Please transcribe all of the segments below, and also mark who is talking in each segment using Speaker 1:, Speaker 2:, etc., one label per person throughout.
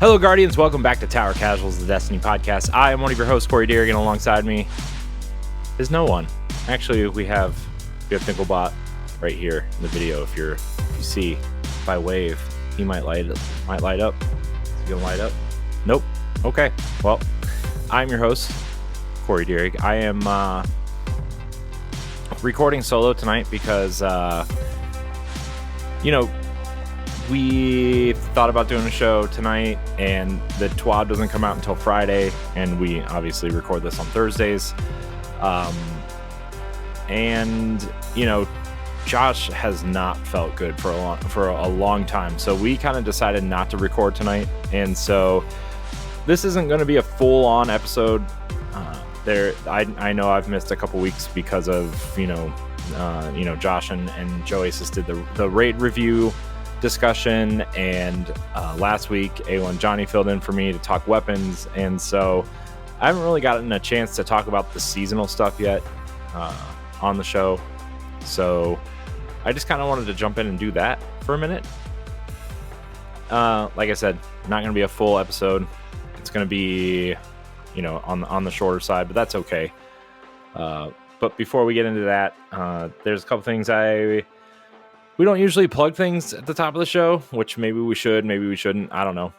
Speaker 1: Hello, Guardians. Welcome back to Tower Casuals, the Destiny podcast. I am one of your hosts, Corey Deerigan. Alongside me is no one. Actually, we have Nickelbot right here in the video. If you see, if I wave, he might light up. Is he gonna light up? Nope. Okay. Well, I'm your host, Corey Deerigan. I am recording solo tonight because we thought about doing a show tonight, and the TWAB doesn't come out until Friday, and we obviously record this on Thursdays. Josh has not felt good for a long time, so we kind of decided not to record tonight, and so this isn't going to be a full-on episode. I know I've missed a couple weeks because of Josh and Joasis did the raid review discussion, and last week A1 Johnny filled in for me to talk weapons, and so I haven't really gotten a chance to talk about the seasonal stuff yet on the show, so I just kind of wanted to jump in and do that for a minute. Like I said, not going to be a full episode. It's going to be on the shorter side, but that's okay. But before we get into that, there's a couple things we don't usually plug things at the top of the show, which maybe we should, maybe we shouldn't. I don't know.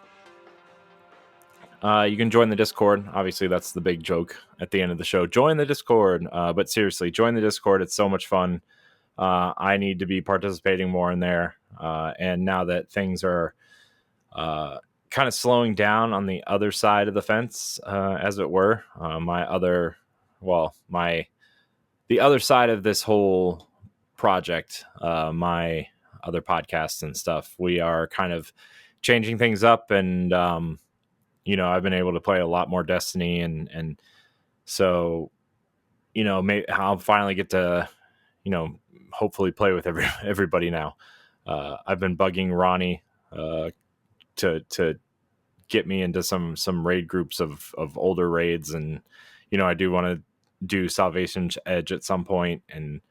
Speaker 1: You can join the Discord. Obviously, that's the big joke at the end of the show. Join the Discord. But seriously, join the Discord. It's so much fun. I need to be participating more in there. And now that things are kind of slowing down on the other side of the fence, as it were, the other side of this whole project, my other podcasts and stuff, we are kind of changing things up, and I've been able to play a lot more Destiny, and so maybe I'll finally get to hopefully play with everybody now. I've been bugging Ronnie to get me into some raid groups of older raids, and I do want to do Salvation's Edge at some point, and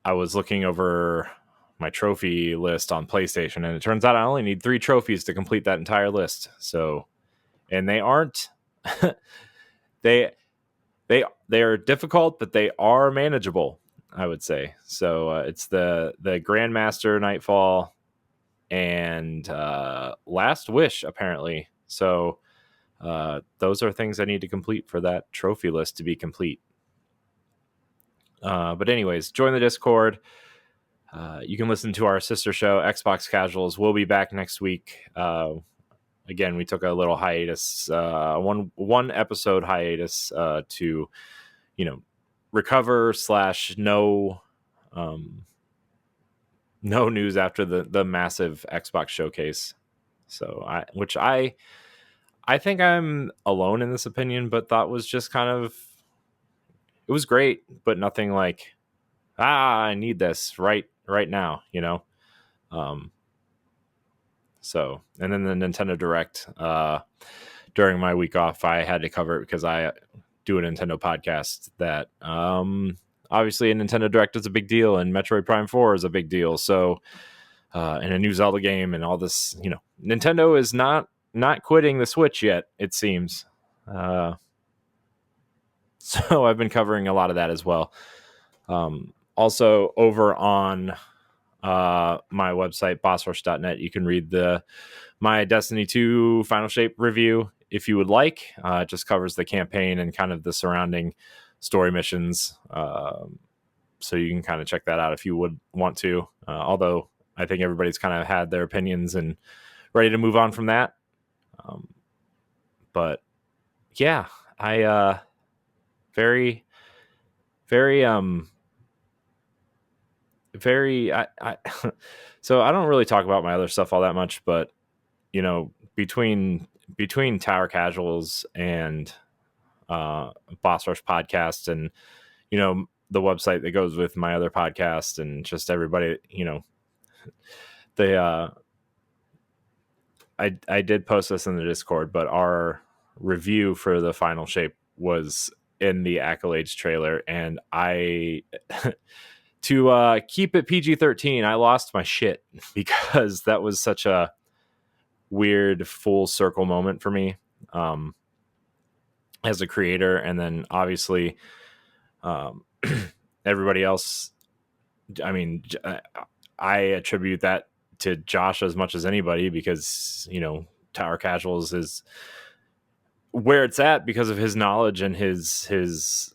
Speaker 1: I was looking over my trophy list on PlayStation, and it turns out I only need 3 trophies to complete that entire list. So, and they aren't they are difficult, but they are manageable, I would say. So it's the Grandmaster, Nightfall, and Last Wish, apparently. So those are things I need to complete for that trophy list to be complete. But anyways, join the Discord. You can listen to our sister show, Xbox Casuals. We'll be back next week. Again, we took a little hiatus, one episode hiatus to, recover / no news after the massive Xbox showcase. So I think I'm alone in this opinion, but thought was just kind of, it was great, but nothing like, I need this right now, So, and then the Nintendo Direct, during my week off, I had to cover it because I do a Nintendo podcast that, obviously a Nintendo Direct is a big deal, and Metroid Prime 4 is a big deal. So, and a new Zelda game and all this, Nintendo is not quitting the Switch yet, it seems. So I've been covering a lot of that as well. Also over on my website, bossrush.net, you can read my Destiny 2 Final Shape review if you would like. It just covers the campaign and kind of the surrounding story missions. So you can kind of check that out if you would want to. Although I think everybody's kind of had their opinions and ready to move on from that. But yeah, I very so I don't really talk about my other stuff all that much, but between Tower Casuals and Boss Rush podcast, and the website that goes with my other podcast, and just everybody, I did post this in the Discord, but our review for the Final Shape was in the Accolades trailer, and I to keep it PG-13, I lost my shit because that was such a weird full circle moment for me as a creator. And then obviously everybody else, I mean, I attribute that to Josh as much as anybody, because, you know, Tower Casuals is where it's at because of his knowledge and his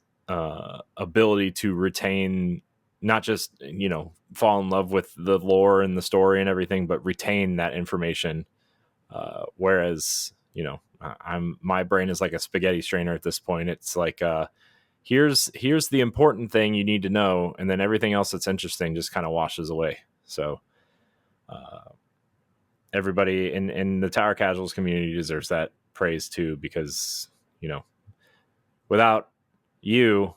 Speaker 1: ability to retain, not just, you know, fall in love with the lore and the story and everything, but retain that information. Whereas, you know, my brain is like a spaghetti strainer at this point. It's like, here's the important thing you need to know, and then everything else that's interesting just kind of washes away. So everybody in the Tower Casuals community deserves that praise too, because, you know, without you,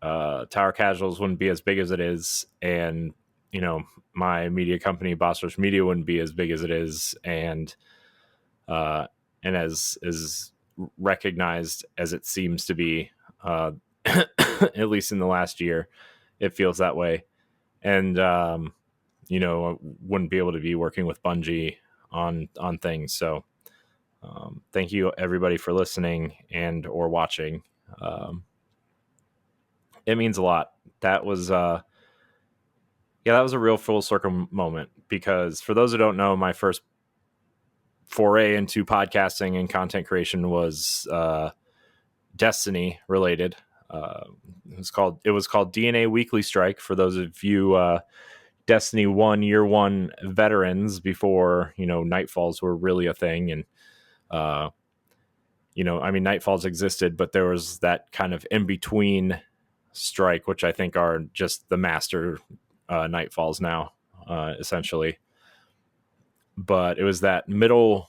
Speaker 1: Tower Casuals wouldn't be as big as it is, and, you know, my media company, Boss Rush Media, wouldn't be as big as it is, and as recognized as it seems to be, at least in the last year, it feels that way. And you know, wouldn't be able to be working with Bungie on things. So thank you everybody for listening and or watching. It means a lot. That was that was a real full circle moment, because for those who don't know, my first foray into podcasting and content creation was Destiny related. It was called DNA Weekly Strike, for those of you Destiny 1 year one veterans, before, you know, Nightfalls were really a thing. And you know, I mean, Nightfalls existed, but there was that kind of in between strike, which I think are just the master Nightfalls now, essentially. But it was that middle,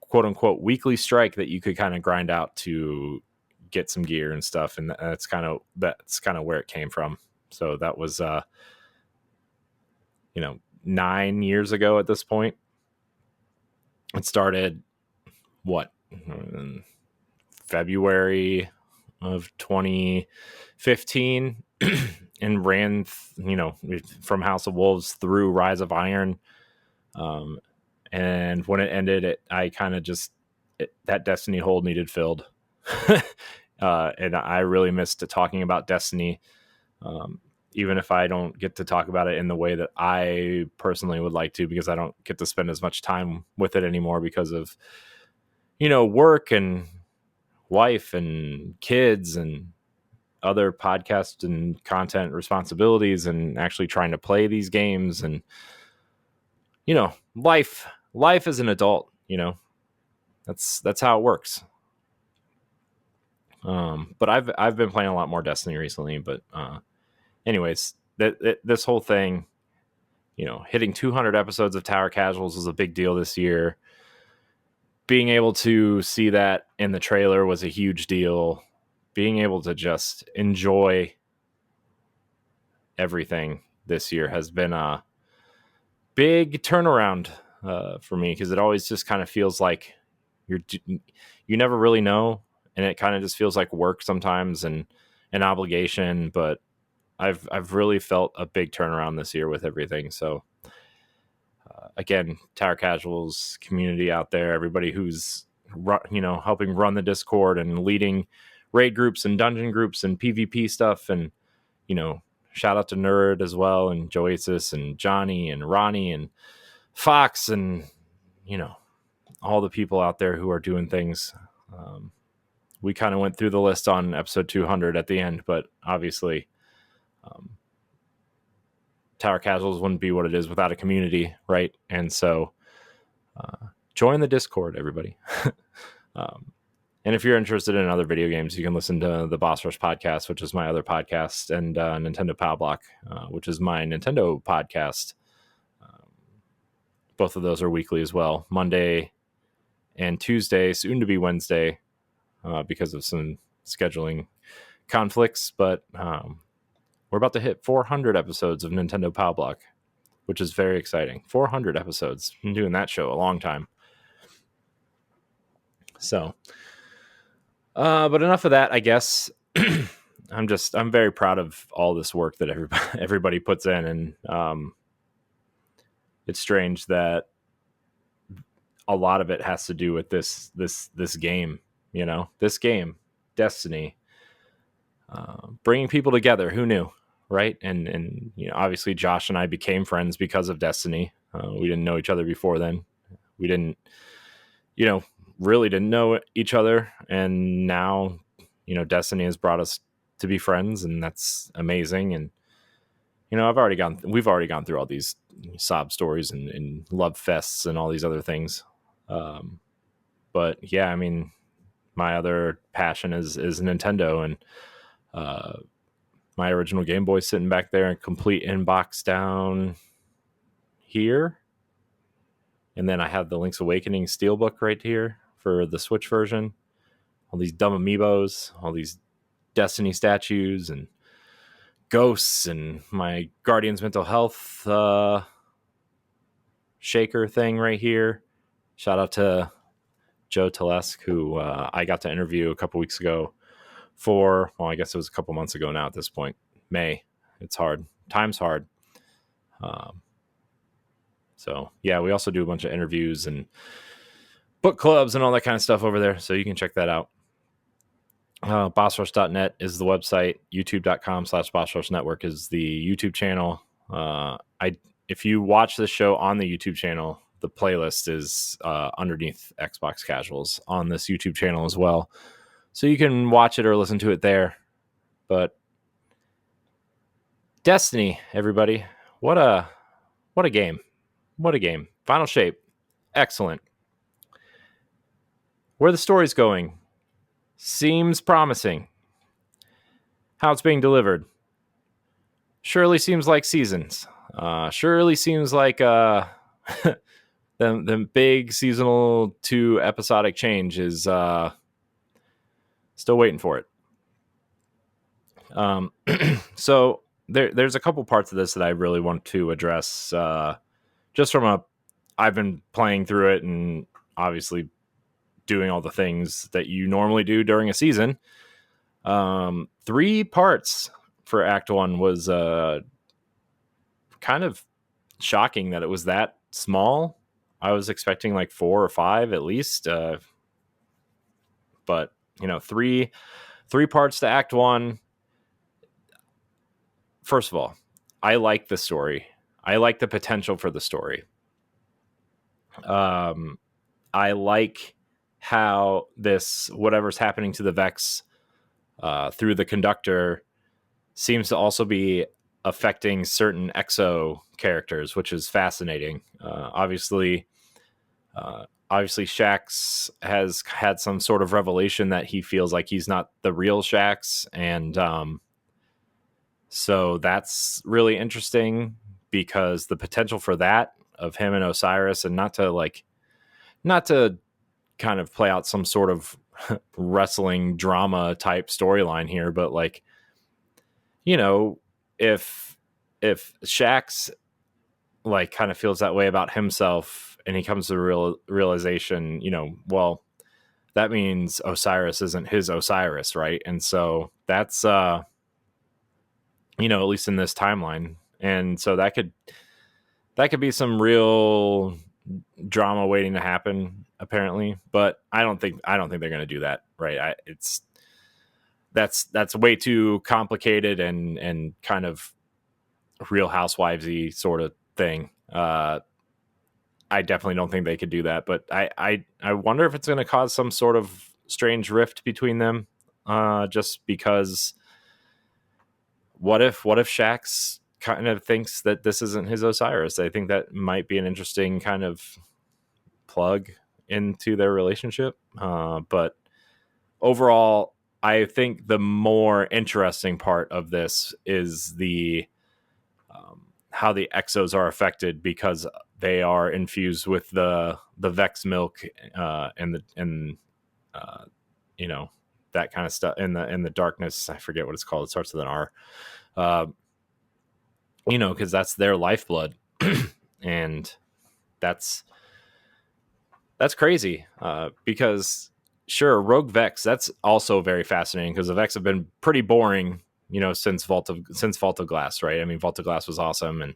Speaker 1: quote unquote, weekly strike that you could kind of grind out to get some gear and stuff, and that's kind of where it came from. So that was you know, 9 years ago at this point. It started in February of 2015 and ran you know, from House of Wolves through Rise of Iron, and when it ended, I kind of just, that Destiny hole needed filled. And I really missed talking about Destiny, even if I don't get to talk about it in the way that I personally would like to, because I don't get to spend as much time with it anymore because of, you know, work and wife and kids and other podcast and content responsibilities, and actually trying to play these games, and, you know, life as an adult, you know, that's how it works. But I've been playing a lot more Destiny recently, but anyways, this whole thing, you know, hitting 200 episodes of Tower Casuals was a big deal this year. Being able to see that in the trailer was a huge deal. Being able to just enjoy everything this year has been a big turnaround for me, because it always just kind of feels like you never really know, and it kind of just feels like work sometimes and an obligation. But I've really felt a big turnaround this year with everything. So again, Tower Casuals community out there, everybody who's, you know, helping run the Discord and leading raid groups and dungeon groups and PvP stuff, and, you know, shout out to Nerd as well, and Joasis and Johnny and Ronnie and Fox, and, you know, all the people out there who are doing things. We kind of went through the list on episode 200 at the end, but obviously Tower Casuals wouldn't be what it is without a community, right? And so join the Discord, everybody. And if you're interested in other video games, you can listen to the Boss Rush podcast, which is my other podcast, and Nintendo Pow Block, which is my Nintendo podcast. Both of those are weekly as well, Monday and Tuesday, soon to be Wednesday, because of some scheduling conflicts. But we're about to hit 400 episodes of Nintendo Pow Block, which is very exciting. 400 episodes. Been doing that show a long time. So, but enough of that, I guess. I'm very proud of all this work that everybody puts in, and it's strange that a lot of it has to do with this game, this game, Destiny, bringing people together. Who knew, right? And obviously Josh and I became friends because of Destiny. We didn't know each other before then. We didn't, really didn't know each other, and now, Destiny has brought us to be friends, and that's amazing. And we've already gone through all these sob stories and love fests and all these other things. But yeah, I mean, my other passion is Nintendo, and my original Game Boy sitting back there in complete inbox down here. And then I have the Link's Awakening Steelbook right here for the Switch version. All these dumb amiibos, all these Destiny statues, and ghosts, and my Guardian's Mental Health shaker thing right here. Shout out to Joe Telesk, who I got to interview a couple weeks ago I guess it was a couple months ago now at this point. May. It's hard. Time's hard. So yeah, we also do a bunch of interviews and book clubs and all that kind of stuff over there. So you can check that out. BossRush.net is the website. YouTube.com/BossRushNetwork is the YouTube channel. If you watch the show on the YouTube channel, the playlist is underneath Xbox Casuals on this YouTube channel as well. So you can watch it or listen to it there. But Destiny, everybody. What a game. What a game. Final Shape. Excellent. Where the story's going seems promising. How it's being delivered surely seems like Seasons. Surely seems like the big seasonal to episodic change is still waiting for it. So there's a couple parts of this that I really want to address. Just from I've been playing through it and obviously doing all the things that you normally do during a season. 3 parts for Act 1 was kind of shocking that it was that small. I was expecting like 4 or 5 at least. But, 3 parts to Act 1. First of all, I like the story. I like the potential for the story. I like how this, whatever's happening to the Vex through the conductor, seems to also be affecting certain Exo characters, which is fascinating. Obviously, Shaxx has had some sort of revelation that he feels like he's not the real Shaxx, and so that's really interesting because the potential for that of him and Osiris, and not to kind of play out some sort of wrestling drama type storyline here, but like, if Shaxx like kind of feels that way about himself and he comes to the realization, well, that means Osiris isn't his Osiris, right? And so that's at least in this timeline. And so that could be some real drama waiting to happen, apparently. But I don't think they're going to do that, right? That's way too complicated and kind of Real Housewivesy sort of thing. I definitely don't think they could do that. But I wonder if it's going to cause some sort of strange rift between them, just because. What if Shaxx kind of thinks that this isn't his Osiris? I think that might be an interesting kind of plug into their relationship. But overall, I think the more interesting part of this is the how the Exos are affected because they are infused with the Vex milk and that kind of stuff in the darkness. I forget what it's called. It starts with an R. Because that's their lifeblood, and that's crazy. Because sure, Rogue Vex, that's also very fascinating because the Vex have been pretty boring, since Vault of Glass, right? I mean, Vault of Glass was awesome, and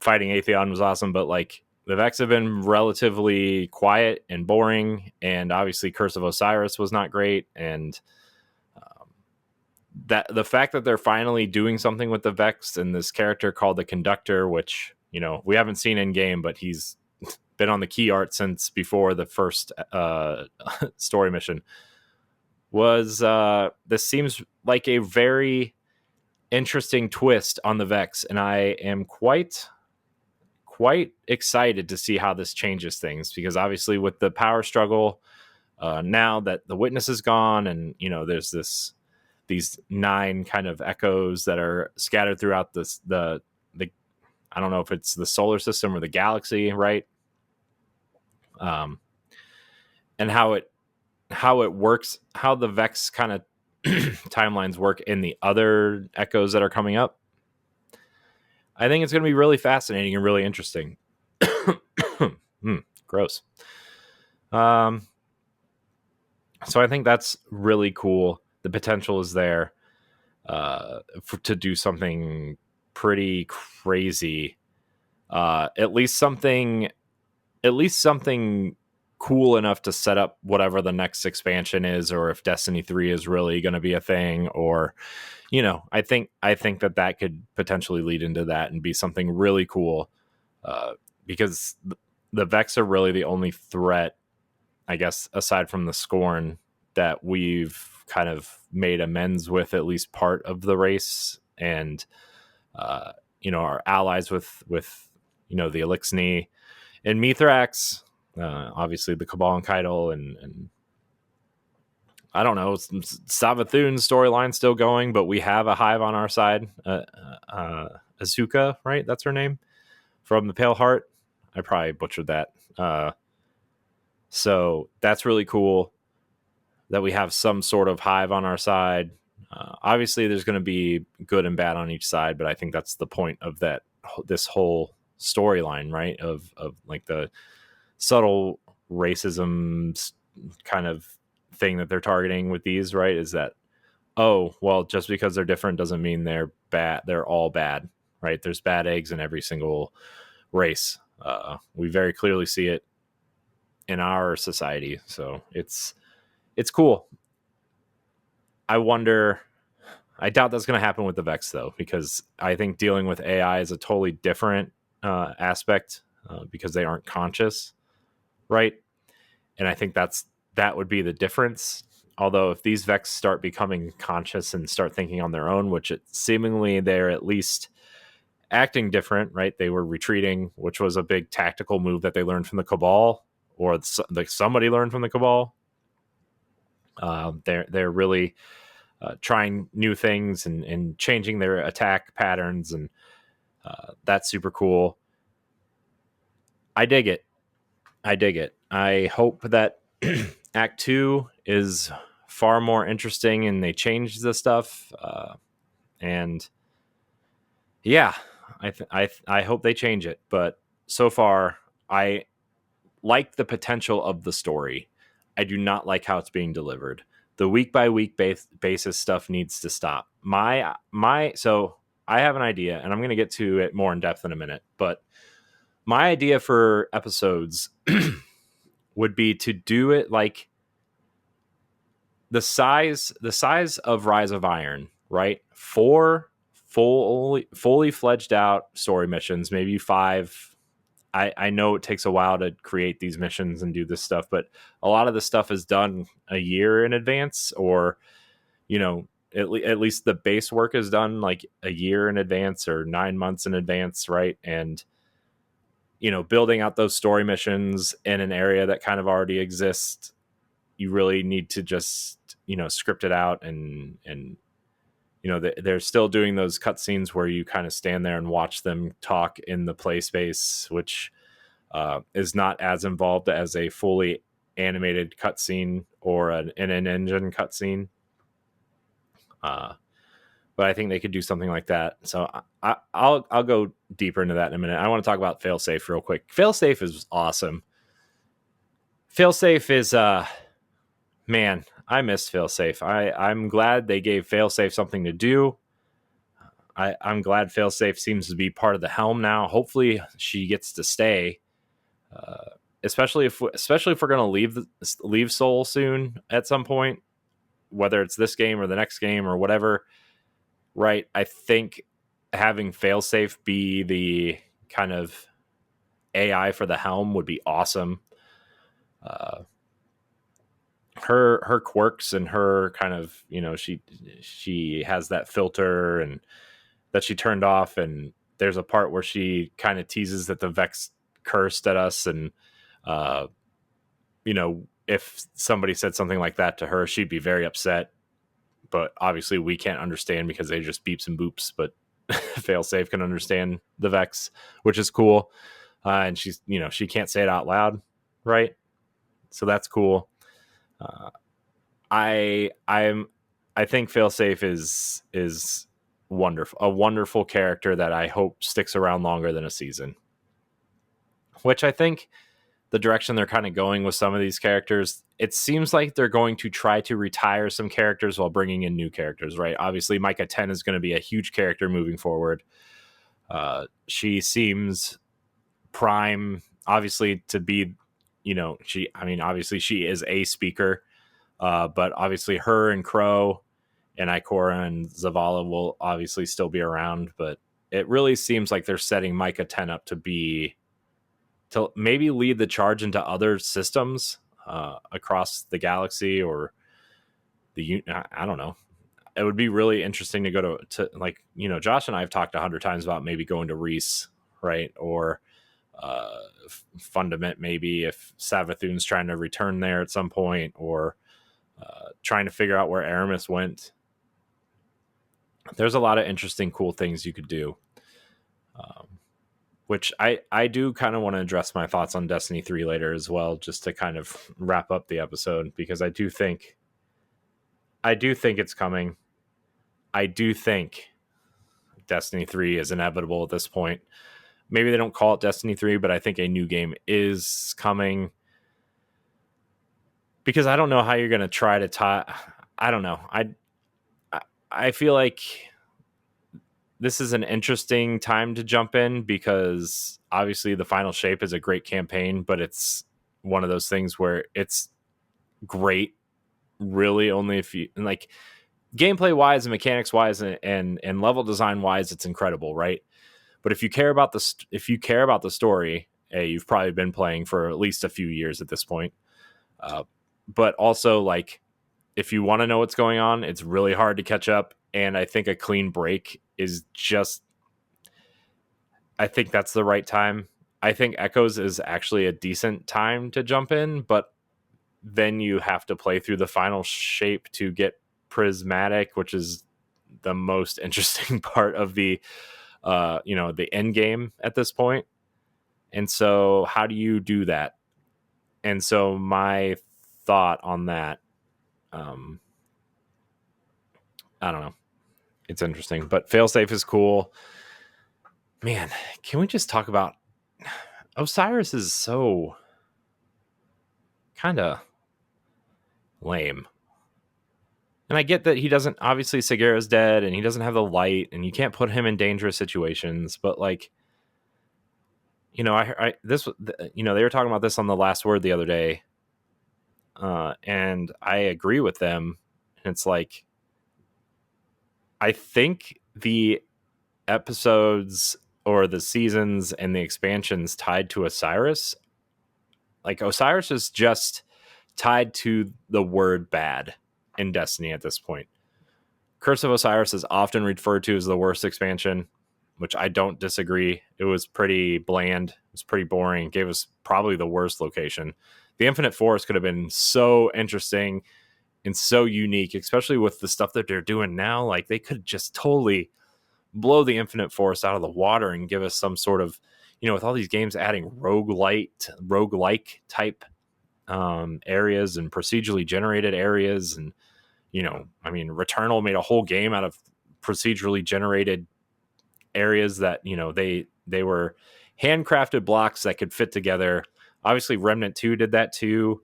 Speaker 1: fighting Atheon was awesome, but like the Vex have been relatively quiet and boring, and obviously Curse of Osiris was not great, and that the fact that they're finally doing something with the Vex and this character called the Conductor, which, you know, we haven't seen in game, but he's been on the key art since before the first story mission, was this seems like a very interesting twist on the Vex, and I am quite excited to see how this changes things, because obviously with the power struggle, now that the Witness is gone, and you know there's these 9 kind of echoes that are scattered throughout the I don't know if it's the solar system or the galaxy, right? And how it works, how the Vex kind of timelines work in the other echoes that are coming up. I think it's going to be really fascinating and really interesting. Gross. So I think that's really cool. The potential is there to do something pretty crazy. At least something cool enough to set up whatever the next expansion is, or if Destiny 3 is really going to be a thing, or, you know, I think that could potentially lead into that and be something really cool, because the Vex are really the only threat, I guess, aside from the Scorn, that we've kind of made amends with at least part of the race, and you know, our allies with you know, the Elixni and Mithrax, obviously the Cabal and Keitel, and I don't know, Savathun's storyline still going, but we have a Hive on our side. Azuka, right? That's her name, from the Pale Heart. I probably butchered that. So that's really cool that we have some sort of Hive on our side. Obviously, there's going to be good and bad on each side, but I think that's the point of this whole storyline, right? Of like the subtle racism kind of thing that they're targeting with these, right? Is that, oh, well, just because they're different doesn't mean they're bad. They're all bad, right? There's bad eggs in every single race. We very clearly see it in our society, so it's cool. I doubt that's going to happen with the Vex, though, because I think dealing with AI is a totally different aspect, because they aren't conscious, right? And I think that would be the difference. Although if these Vex start becoming conscious and start thinking on their own, which seemingly they're at least acting different, right? They were retreating, which was a big tactical move that they learned from the Cabal, or somebody learned from the Cabal. They're really trying new things and changing their attack patterns, and that's super cool. I dig it. I hope that Act 2 is far more interesting and they change the stuff. And yeah, I hope they change it. But so far, I like the potential of the story. I do not like how it's being delivered. The week by week basis stuff needs to stop. So I have an idea, and I'm going to get to it more in depth in a minute. But my idea for episodes would be to do it like the size of Rise of Iron, right? 4 fully fledged out story missions, maybe 5. I know it takes a while to create these missions and do this stuff, but a lot of the stuff is done a year in advance, or, you know, at least the base work is done like a year in advance or 9 months in advance, right? And, you know, building out those story missions in an area that kind of already exists, you really need to just, you know, script it out, and you know, they're still doing those cutscenes where you kind of stand there and watch them talk in the play space, which is not as involved as a fully animated cutscene or an engine cutscene. But I think they could do something like that. So I'll go deeper into that in a minute. I want to talk about Failsafe real quick. Failsafe is awesome. Failsafe is man, I miss Failsafe. I'm glad they gave Failsafe something to do. I'm glad Failsafe seems to be part of the helm now. Hopefully she gets to stay. Especially if we're going to leave Seoul soon at some point, whether it's this game or the next game or whatever, right? I think having Failsafe be the kind of AI for the helm would be awesome. Her quirks and her kind of, she has that filter and that she turned off, and there's a part where she kind of teases that the Vex cursed at us, and if somebody said something like that to her, she'd be very upset. But obviously we can't understand because they just beeps and boops, but Failsafe can understand the Vex, which is cool. And she's, she can't say it out loud, right? So that's cool. I think Failsafe is wonderful, a wonderful character that I hope sticks around longer than a season. Which I think the direction they're kind of going with some of these characters, it seems like they're going to try to retire some characters while bringing in new characters, right? Obviously, Micah 10 is going to be a huge character moving forward. She seems prime, obviously, to be, obviously she is a speaker, but obviously her and Crow and Ikora and Zavala will obviously still be around, but it really seems like they're setting Micah 10 up to maybe lead the charge into other systems across the galaxy, or I don't know. It would be really interesting to go to like, Josh and I have talked 100 times about maybe going to Reese, right? Or Fundament, maybe if Savathun's trying to return there at some point, or trying to figure out where Aramis went. There's a lot of interesting, cool things you could do. Which I do kind of want to address my thoughts on Destiny 3 later as well, just to kind of wrap up the episode, because I do think it's coming. I do think Destiny 3 is inevitable at this point. Maybe they don't call it Destiny 3, but I think a new game is coming, because I don't know how you're going to try to tie. I don't know. I feel like this is an interesting time to jump in, because obviously the Final Shape is a great campaign, but it's one of those things where it's great really only if you, like, gameplay wise and mechanics wise and level design wise, it's incredible, right? But if you care about the story, you've probably been playing for at least a few years at this point. But also, like, if you want to know what's going on, it's really hard to catch up. And I think a clean break is just, I think that's the right time. I think Echoes is actually a decent time to jump in, but then you have to play through the Final Shape to get Prismatic, which is the most interesting part of the the end game at this point. And so how do you do that? And so my thought on that, I don't know. It's interesting, but Failsafe is cool. Man, can we just talk about Osiris is so kind of lame. And I get that he doesn't, obviously Segura's dead and he doesn't have the light and you can't put him in dangerous situations, but like, they were talking about this on The Last Word the other day. And I agree with them. And it's like, I think the episodes or the seasons and the expansions tied to Osiris, like Osiris is just tied to the word bad in Destiny at this point. Curse of Osiris is often referred to as the worst expansion, which I don't disagree. It was pretty bland. It was pretty boring. It gave us probably the worst location. The Infinite Forest could have been so interesting and so unique, especially with the stuff that they're doing now. Like, they could just totally blow the Infinite Forest out of the water and give us some sort of, with all these games adding roguelike type areas and procedurally generated areas. And, Returnal made a whole game out of procedurally generated areas that, they were handcrafted blocks that could fit together. Obviously, Remnant 2 did that too.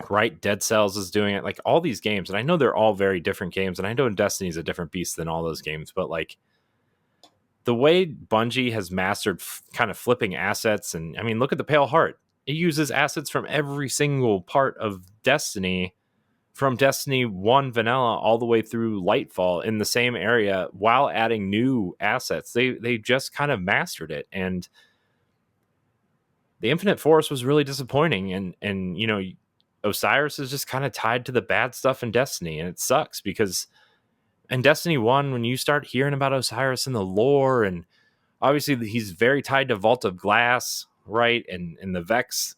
Speaker 1: Right? Dead Cells is doing it. Like, all these games, and I know they're all very different games, and I know Destiny is a different beast than all those games, but like, the way Bungie has mastered kind of flipping assets, and I mean, look at the Pale Heart. It uses assets from every single part of Destiny, from Destiny 1 vanilla all the way through Lightfall in the same area, while adding new assets. They just kind of mastered it. And the Infinite Forest was really disappointing. And you know, Osiris is just kind of tied to the bad stuff in Destiny, and it sucks because in Destiny 1, when you start hearing about Osiris and the lore, and obviously he's very tied to Vault of Glass, right? And the Vex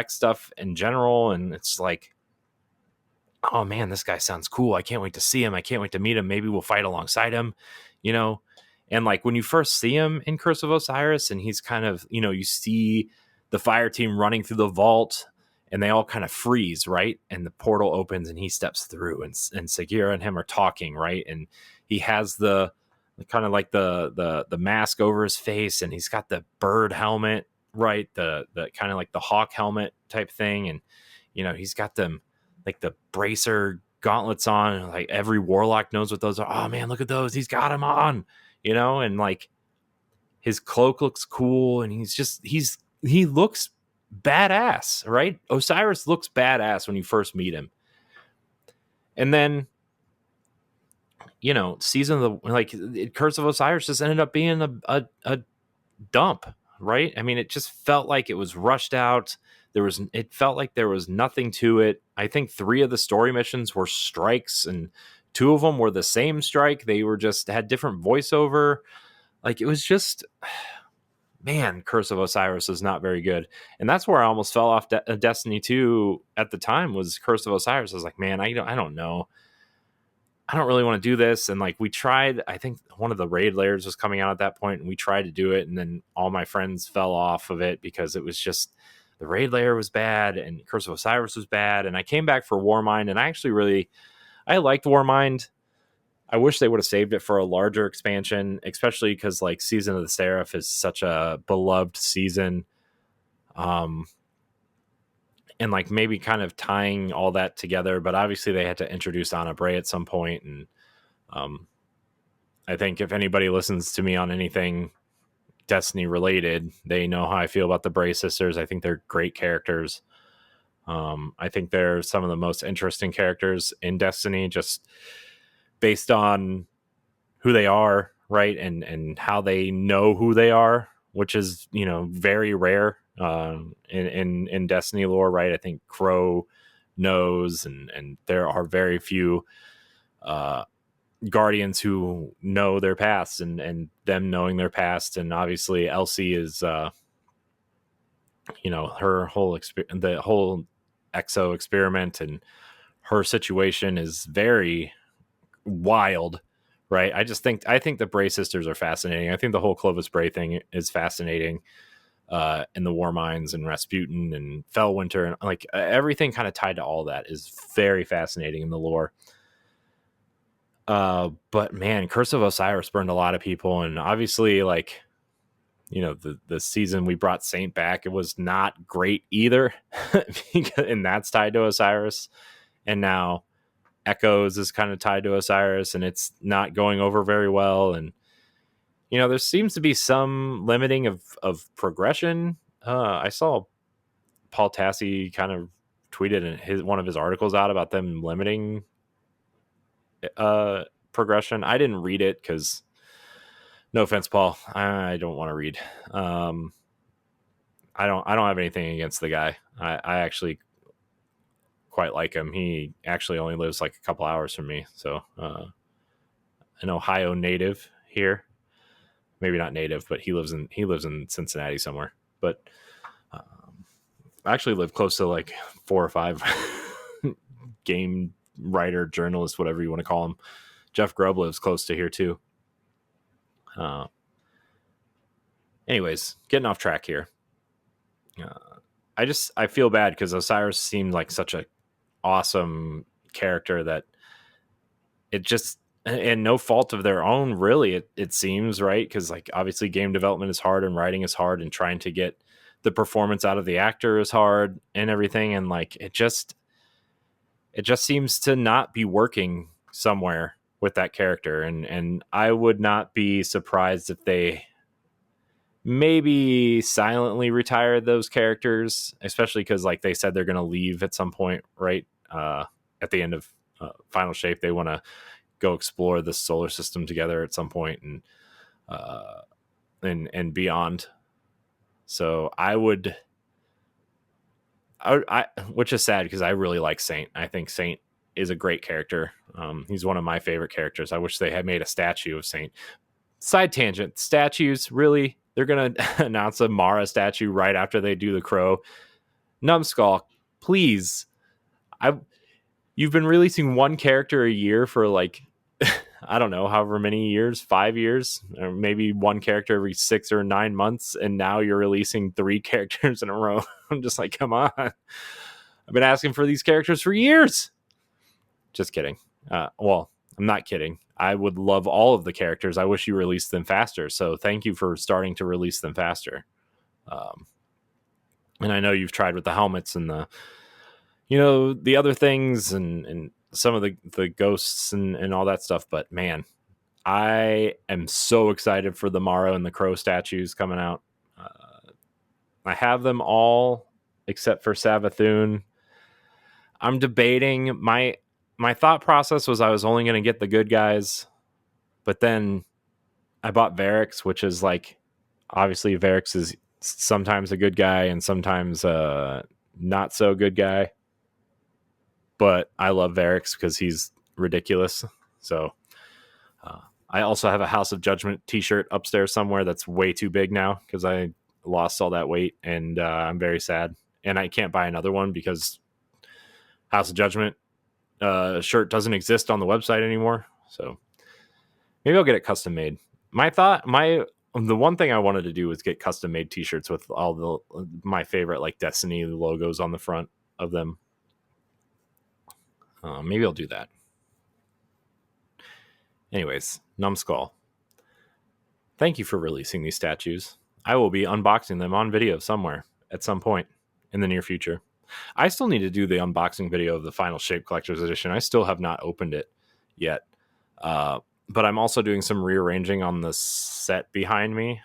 Speaker 1: stuff in general. And it's like, oh man, this guy sounds cool. I can't wait to see him. I can't wait to meet him. Maybe we'll fight alongside him, you know? And like when you first see him in Curse of Osiris, and he's kind of, you know, you see the fire team running through the vault, and they all kind of freeze, right? And the portal opens and he steps through, and Sagira and him are talking, right? And he has the kind of like the mask over his face, and he's got the bird helmet, right? The kind of like the hawk helmet type thing. And, you know, he's got them like the bracer gauntlets on. Like every warlock knows what those are. Oh man, look at those. He's got them on, you know? And like his cloak looks cool, and he looks badass, right? Osiris looks badass when you first meet him. And then, you know, Season of the, like, Curse of Osiris just ended up being a dump, right? I mean, it just felt like it was rushed out. It felt like there was nothing to it. I think 3 of the story missions were strikes, and 2 of them were the same strike. They were just had different voiceover. Like, it was just, man, Curse of Osiris is not very good. And that's where I almost fell off Destiny 2 at the time, was Curse of Osiris. I was like, man, I don't know. I don't really want to do this. And like, we tried, I think one of the raid layers was coming out at that point, and we tried to do it. And then all my friends fell off of it because it was just, the raid layer was bad and Curse of Osiris was bad. And I came back for Warmind, and I liked Warmind. I wish they would have saved it for a larger expansion, especially because like Season of the Seraph is such a beloved season. And like maybe kind of tying all that together, but obviously they had to introduce Ana Bray at some point. And I think if anybody listens to me on anything Destiny related, they know how I feel about the Bray sisters. I think they're great characters. I think they're some of the most interesting characters in Destiny, just based on who they are, right? And how they know who they are, which is, you know, very rare in Destiny lore, right? I think Crow knows, and there are very few Guardians who know their pasts, and them knowing their past. And obviously Elsie is you know, her whole the whole EXO experiment and her situation is very wild, right? I think the Bray sisters are fascinating. I think the whole Clovis Bray thing is fascinating, in the Warminds and Rasputin and Fellwinter, and like everything kind of tied to all that is very fascinating in the lore. But man, Curse of Osiris burned a lot of people, and obviously, like, you know, the season we brought Saint back, it was not great either, and that's tied to Osiris. And now Echoes is kind of tied to Osiris, and it's not going over very well. And you know, there seems to be some limiting of progression. I saw Paul Tassi kind of tweeted in one of his articles out about them limiting progression. I didn't read it because, no offense, Paul, I don't want to read. I don't have anything against the guy. I actually quite like him. He actually only lives like a couple hours from me, so an Ohio native here. Maybe not native, but he lives in Cincinnati somewhere. But I actually live close to like 4 or 5 game writer, journalist, whatever you want to call him. Jeff Grubb lives close to here too. Anyways, getting off track here. I feel bad because Osiris seemed like such a awesome character that it just, and no fault of their own, really, it seems, right? Because like obviously game development is hard and writing is hard, and trying to get the performance out of the actor is hard and everything, and like it just seems to not be working somewhere. with that character, and I would not be surprised if they maybe silently retire those characters, especially because like they said they're going to leave at some point, right? At the end of Final Shape, they want to go explore the solar system together at some point, and beyond. So which is sad because I really like Saint. I think Saint is a great character. He's one of my favorite characters. I wish they had made a statue of Saint. Side tangent, statues, really? They're going to announce a Mara statue right after they do the Crow. Numbskull, please. You've been releasing one character a year for like, I don't know, however many years, 5 years, or maybe one character every 6 or 9 months. And now you're releasing 3 characters in a row. I'm just like, come on. I've been asking for these characters for years. Just kidding. Well, I'm not kidding. I would love all of the characters. I wish you released them faster. So thank you for starting to release them faster. And I know you've tried with the helmets and the other things and some of the ghosts and all that stuff. But man, I am so excited for the Mara and the Crow statues coming out. I have them all except for Savathun. I'm debating. My thought process was I was only going to get the good guys, but then I bought Varix, which is like, obviously Varix is sometimes a good guy and sometimes not so good guy. But I love Varix because he's ridiculous. So I also have a House of Judgment t-shirt upstairs somewhere that's way too big now because I lost all that weight, and I'm very sad. And I can't buy another one because House of Judgment shirt doesn't exist on the website anymore. So maybe I'll get it custom made. The one thing I wanted to do was get custom made t-shirts with all my favorite like Destiny logos on the front of them. Maybe I'll do that. Anyways, Numbskull, thank you for releasing these statues. I will be unboxing them on video somewhere at some point in the near future. I still need to do the unboxing video of the Final Shape Collector's Edition. I still have not opened it yet. But I'm also doing some rearranging on the set behind me.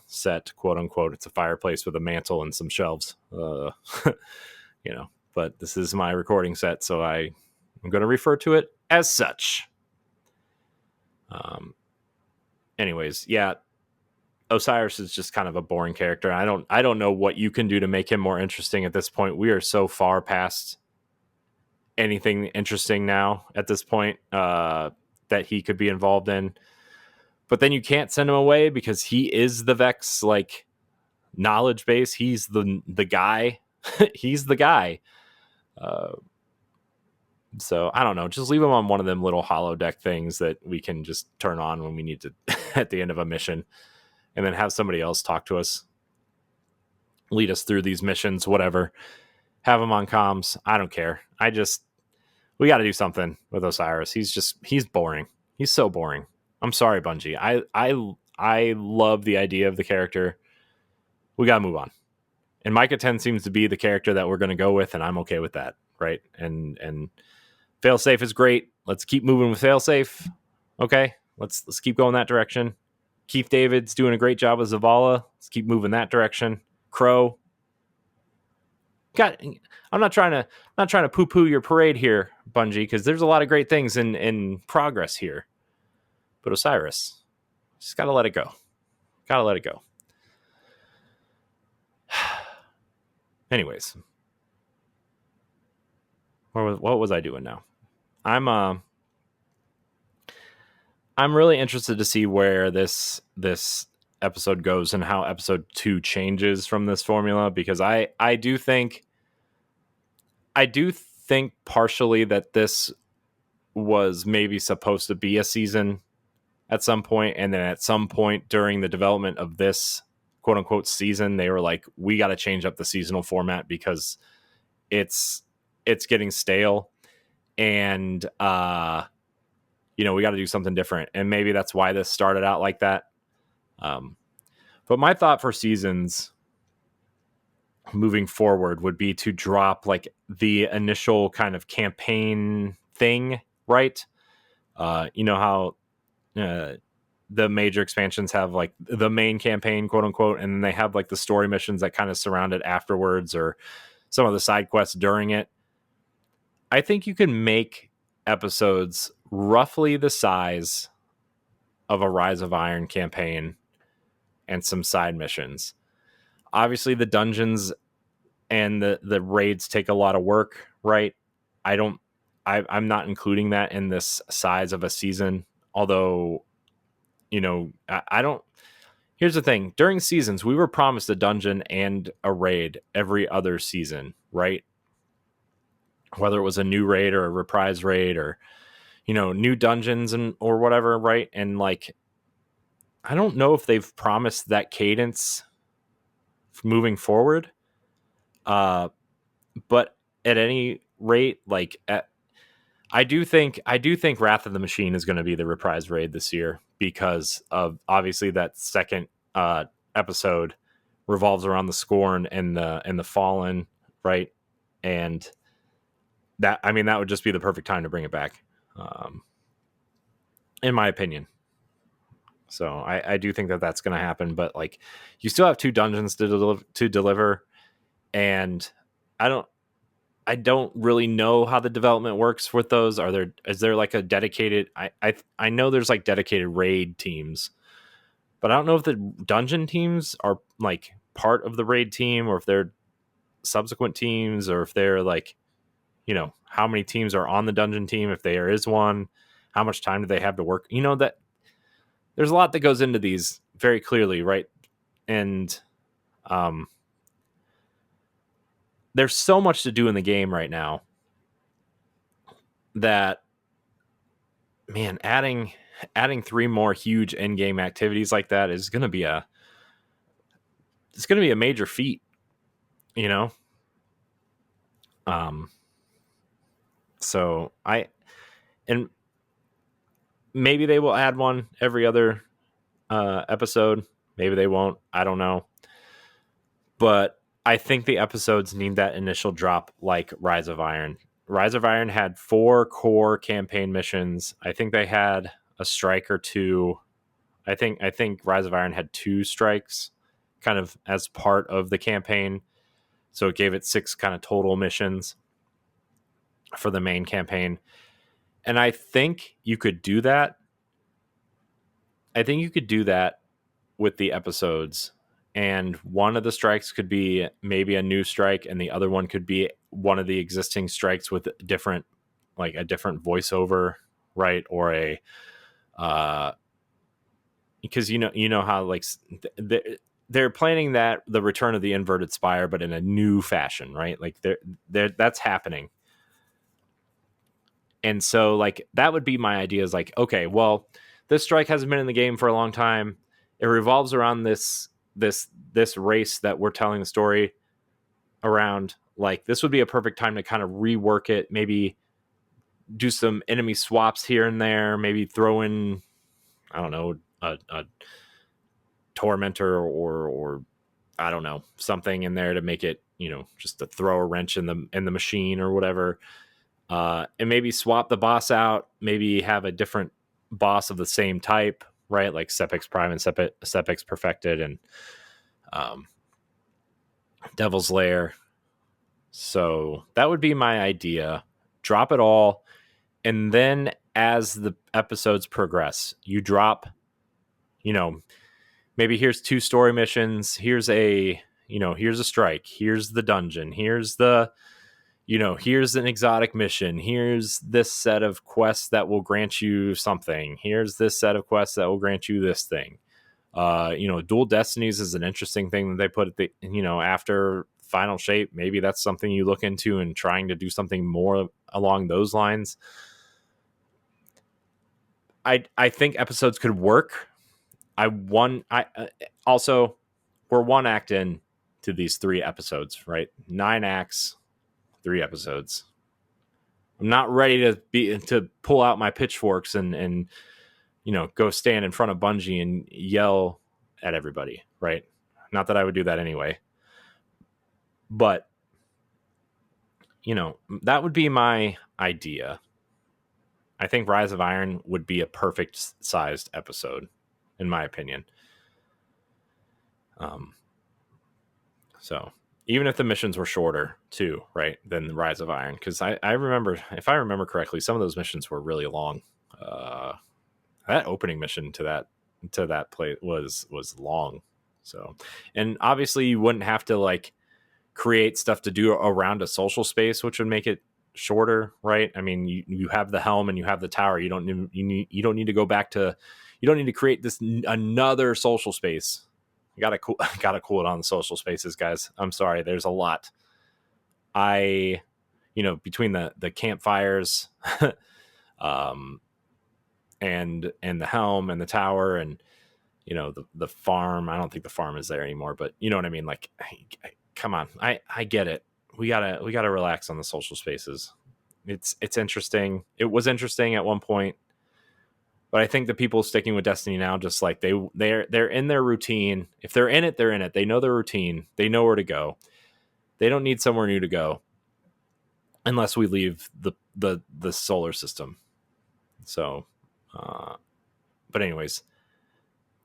Speaker 1: Set, quote unquote. It's a fireplace with a mantle and some shelves. But this is my recording set, so I'm going to refer to it as such. Anyways, yeah, Osiris is just kind of a boring character. I don't know what you can do to make him more interesting at this point. We are so far past anything interesting now at this point that he could be involved in. But then you can't send him away because he is the Vex like knowledge base. He's the guy. He's the guy. So I don't know. Just leave him on one of them little holodeck things that we can just turn on when we need to at the end of a mission, and then have somebody else talk to us, lead us through these missions, whatever. Have him on comms. I don't care. We got to do something with Osiris. He's boring. He's so boring. I'm sorry, Bungie. I love the idea of the character. We got to move on. And Micah 10 seems to be the character that we're going to go with, and I'm okay with that, right? And Failsafe is great. Let's keep moving with Failsafe. Okay, let's keep going that direction. Keith David's doing a great job with Zavala. Let's keep moving that direction. Crow. I'm not trying to poo-poo your parade here, Bungie, because there's a lot of great things in progress here. But Osiris, just gotta let it go. Gotta let it go. Anyways, what was I doing now? I'm really interested to see where this episode goes and how episode 2 changes from this formula, because I do think partially that this was maybe supposed to be a season at some point, and then at some point during the development of this quote unquote season, they were like, we got to change up the seasonal format because it's getting stale, and we got to do something different. And maybe that's why this started out like that. But my thought for seasons moving forward would be to drop like the initial kind of campaign thing, right? You know how the major expansions have like the main campaign, quote unquote, and then they have like the story missions that kind of surround it afterwards, or some of the side quests during it. I think you can make episodes roughly the size of a Rise of Iron campaign and some side missions. Obviously, the dungeons and the raids take a lot of work, right? I'm not including that in this size of a season, although, I don't. Here's the thing: during seasons, we were promised a dungeon and a raid every other season, right? Whether it was a new raid or a reprise raid, or new dungeons and or whatever, right? And like, I don't know if they've promised that cadence moving forward. But at any rate, like I do think Wrath of the Machine is going to be the reprise raid this year, because of obviously that second episode revolves around the Scorn and the Fallen, right? And that would just be the perfect time to bring it back, um, in my opinion. So I do think that that's going to happen, but like, you still have two dungeons to deliver, and I don't I don't really know how the development works with those. Is there like a dedicated? I know there's like dedicated raid teams, but I don't know if the dungeon teams are like part of the raid team, or if they're subsequent teams, or if they're like, how many teams are on the dungeon team, if there is one, how much time do they have to work? That there's a lot that goes into these very clearly, right? And um, there's so much to do in the game right now that, man, adding three more huge end game activities like that is going to be a major feat, you know. Um, so and maybe they will add one every other episode. Maybe they won't. I don't know. But I think the episodes need that initial drop, like Rise of Iron. Rise of Iron had 4 core campaign missions. I think they had a strike or two. I think Rise of Iron had 2 strikes kind of as part of the campaign. So it gave it 6 kind of total missions for the main campaign. And I think you could do that. I think you could do that with the episodes. And one of the strikes could be maybe a new strike, and the other one could be one of the existing strikes with a different voiceover, right? Or a because how like they're planning that the return of the inverted spire, but in a new fashion, right? Like that's happening. And so like that would be my idea, is like, okay, well, this strike hasn't been in the game for a long time. It revolves around this race that we're telling the story around. Like, this would be a perfect time to kind of rework it, maybe do some enemy swaps here and there, maybe throw in, I don't know, a tormentor, or I don't know, something in there to make it, just to throw a wrench in the machine or whatever. And maybe swap the boss out, maybe have a different boss of the same type, right? Like Sepex Prime and Sepex Perfected, and Devil's Lair. So that would be my idea. Drop it all, and then as the episodes progress, you drop, maybe here's 2 story missions, here's a strike, here's the dungeon, here's an exotic mission, here's this set of quests that will grant you something, here's this set of quests that will grant you this thing. Dual Destinies is an interesting thing that they put at the, after Final Shape. Maybe that's something you look into, and trying to do something more along those lines. I think episodes could work. Also, we're 1 act in to these 3 episodes, right? 9 acts, 3 episodes. I'm not ready to pull out my pitchforks and go stand in front of Bungie and yell at everybody, right? Not that I would do that anyway. But, that would be my idea. I think Rise of Iron would be a perfect sized episode, in my opinion. So even if the missions were shorter too, right, than the Rise of Iron, because I remember, if I remember correctly, some of those missions were really long. That opening mission to that play was long. So, and obviously you wouldn't have to like create stuff to do around a social space, which would make it shorter, right? I mean, you have the helm and you have the tower. You don't need to go back to, you don't need to create this another social space. You gotta cool it on the social spaces, guys. I'm sorry, there's a lot. Between the campfires, and the helm and the tower and the farm. I don't think the farm is there anymore, but you know what I mean. Like, come on, I get it. We gotta relax on the social spaces. It's interesting. It was interesting at one point, but I think the people sticking with Destiny now, just like they're in their routine. If they're in it, they're in it. They know their routine. They know where to go. They don't need somewhere new to go unless we leave the solar system. So, but anyways,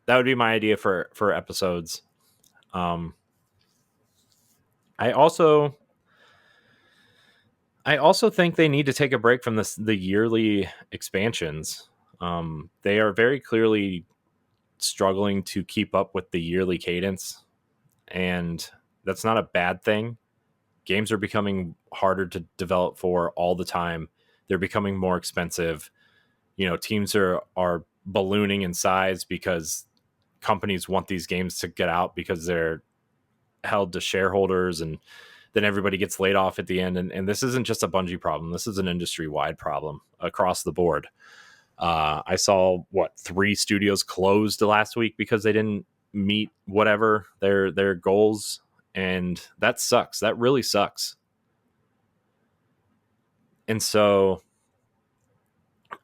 Speaker 1: that would be my idea for episodes. I also think they need to take a break from the yearly expansions. They are very clearly struggling to keep up with the yearly cadence, and that's not a bad thing. Games are becoming harder to develop for all the time. They're becoming more expensive. Teams are ballooning in size because companies want these games to get out because they're held to shareholders, and then everybody gets laid off at the end. And this isn't just a Bungie problem. This is an industry-wide problem across the board. I saw 3 studios closed last week because they didn't meet whatever their goals, and that sucks. That really sucks. And so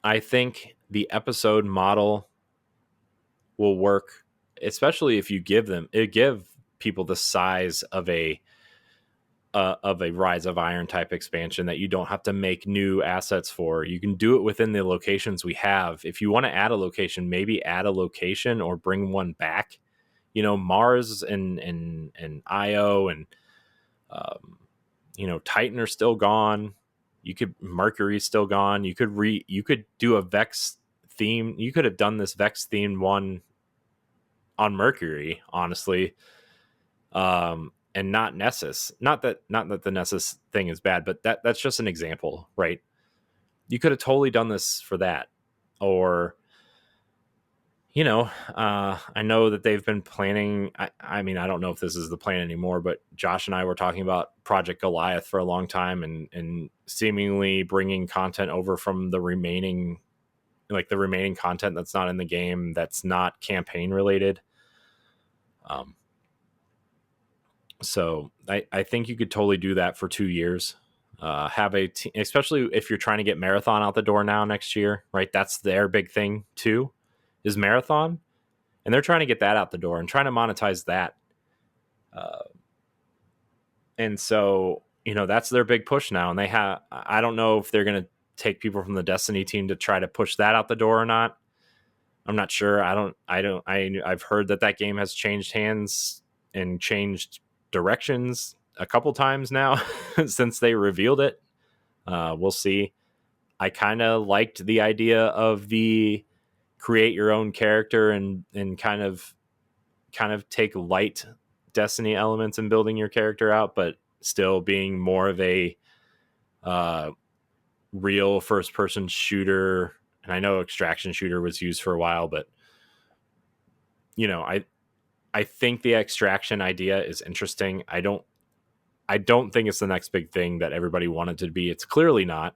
Speaker 1: I think the episode model will work, especially if you give people the size of a Rise of Iron type expansion that you don't have to make new assets for. You can do it within the locations we have. If you want to add a location, maybe add a location or bring one back. Mars and Io and Titan are still gone. Mercury's still gone. You could do a Vex theme. You could have done this Vex themed one on Mercury, honestly. And not Nessus. Not that the Nessus thing is bad, but that's just an example, right? You could have totally done this for that. Or, I know that they've been planning. I mean, I don't know if this is the plan anymore, but Josh and I were talking about Project Goliath for a long time, and seemingly bringing content over from the remaining content that's not in the game, that's not campaign related. So I think you could totally do that for 2 years. Have especially if you're trying to get Marathon out the door now next year, right? That's their big thing too, is Marathon, and they're trying to get that out the door and trying to monetize that. And so that's their big push now, and I don't know if they're going to take people from the Destiny team to try to push that out the door or not. I'm not sure. I've heard that game has changed hands and changed directions a couple times now since they revealed it. We'll see. I kind of liked the idea of the create your own character and kind of take light Destiny elements in building your character out, but still being more of a real first person shooter. And I know extraction shooter was used for a while, but I think the extraction idea is interesting. I don't think it's the next big thing that everybody wanted to be. It's clearly not,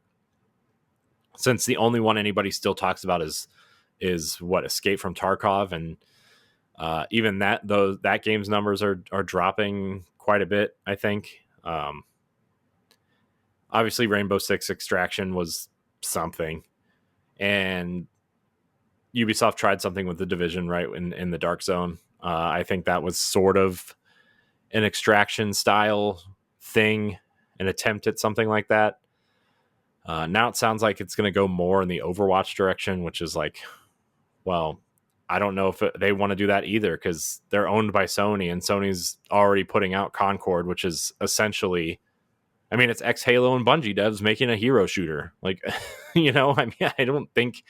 Speaker 1: since the only one anybody still talks about is Escape from Tarkov, and even that game's numbers are dropping quite a bit, I think. Obviously Rainbow Six Extraction was something, and Ubisoft tried something with The Division, right, in the Dark Zone. I think that was sort of an extraction style thing, an attempt at something like that. Now it sounds like it's going to go more in the Overwatch direction, which is like, well, I don't know if they want to do that either, because they're owned by Sony, and Sony's already putting out Concord, which is essentially, I mean, it's ex Halo and Bungie devs making a hero shooter. Like, you know, I mean, I don't think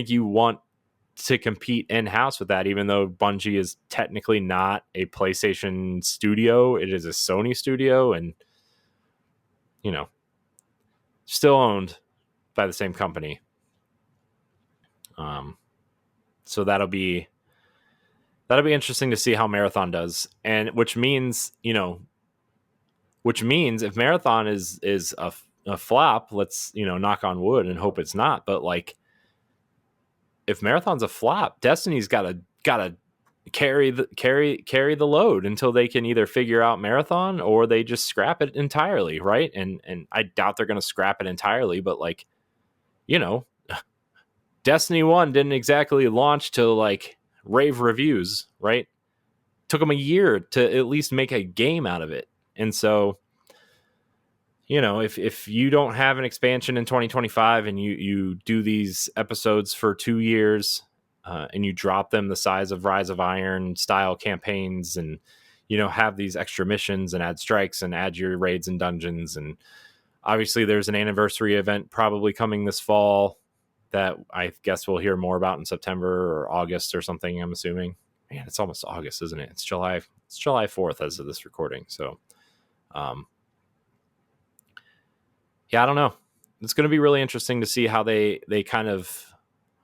Speaker 1: you want to compete in house with that, even though Bungie is technically not a PlayStation studio. It is a Sony studio, and, you know, still owned by the same company. So that'll be interesting to see how Marathon does, and which means if Marathon is a flop, let's knock on wood and hope it's not. But like, if Marathon's a flop, Destiny's got to carry the load until they can either figure out Marathon or they just scrap it entirely, right? And I doubt they're going to scrap it entirely, but like, Destiny 1 didn't exactly launch to like rave reviews, right? Took them a year to at least make a game out of it. And so, if you don't have an expansion in 2025 and you do these episodes for 2 years, and you drop them the size of Rise of Iron style campaigns, and have these extra missions and add strikes and add your raids and dungeons, and obviously there's an anniversary event probably coming this fall that I guess we'll hear more about in September or August or something, I'm assuming. Man, it's almost August, isn't it? It's July 4th as of this recording. So, yeah, I don't know. It's going to be really interesting to see how they kind of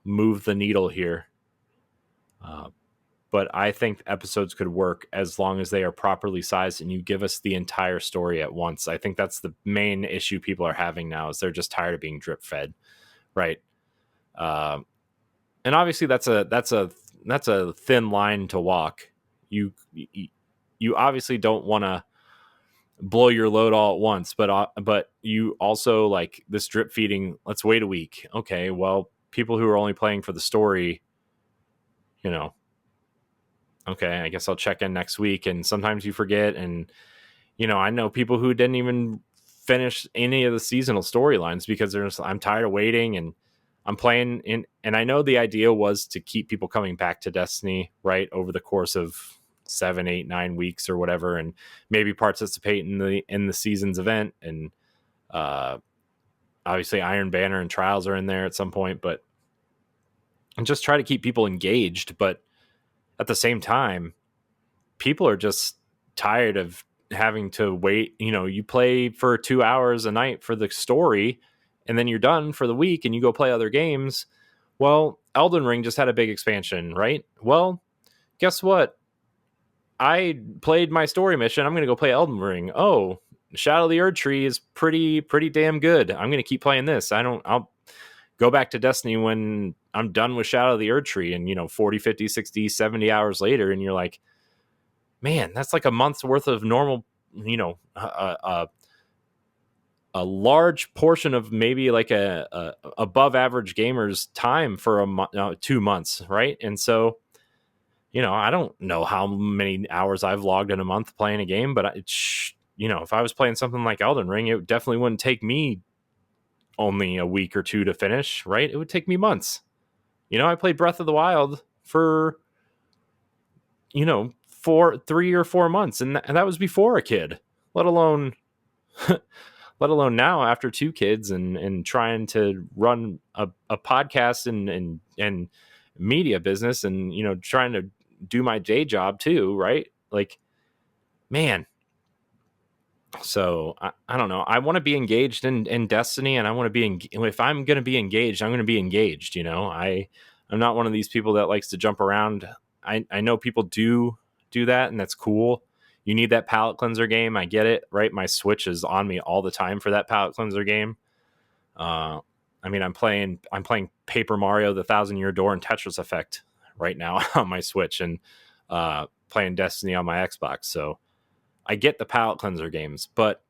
Speaker 1: move the needle here. But I think episodes could work as long as they are properly sized and you give us the entire story at once. I think that's the main issue people are having now, is they're just tired of being drip fed, right? And obviously that's a thin line to walk. You obviously don't want to blow your load all at once, but you also like this drip feeding. Let's wait a week. Okay, well, people who are only playing for the story, okay, I guess I'll check in next week. And sometimes you forget. And, I know people who didn't even finish any of the seasonal storylines because I'm tired of waiting and I'm playing in. And I know the idea was to keep people coming back to Destiny, right, over the course of 7, 8, 9 weeks or whatever, and maybe participate in the season's event. And obviously Iron Banner and Trials are in there at some point, and just try to keep people engaged. But at the same time, people are just tired of having to wait. You play for 2 hours a night for the story, and then you're done for the week and you go play other games. Well, Elden Ring just had a big expansion, right? Well, guess what? I played my story mission. I'm going to go play Elden Ring. Oh, Shadow of the Erdtree is pretty damn good. I'm going to keep playing this. I'll go back to Destiny when I'm done with Shadow of the Erdtree, and 40, 50, 60, 70 hours later, and you're like, man, that's like a month's worth of normal, a large portion of maybe like a above average gamer's time for 2 months, right? And so, I don't know how many hours I've logged in a month playing a game, but if I was playing something like Elden Ring, it definitely wouldn't take me only a week or two to finish, right? It would take me months. I played Breath of the Wild for 3 or 4 months, and that was before a kid, let alone now after 2 kids and trying to run a podcast and media business, and trying to do my day job too, right? Like, man. So I don't know. I want to be engaged in Destiny, and I want to be if I'm going to be engaged, I'm going to be engaged. I'm not one of these people that likes to jump around. I know people do that, and that's cool. You need that palate cleanser game. I get it, right? My Switch is on me all the time for that palate cleanser game. I mean, I'm playing Paper Mario: The Thousand Year Door and Tetris Effect right now on my Switch, and playing Destiny on my Xbox. So I get the palate cleanser games, but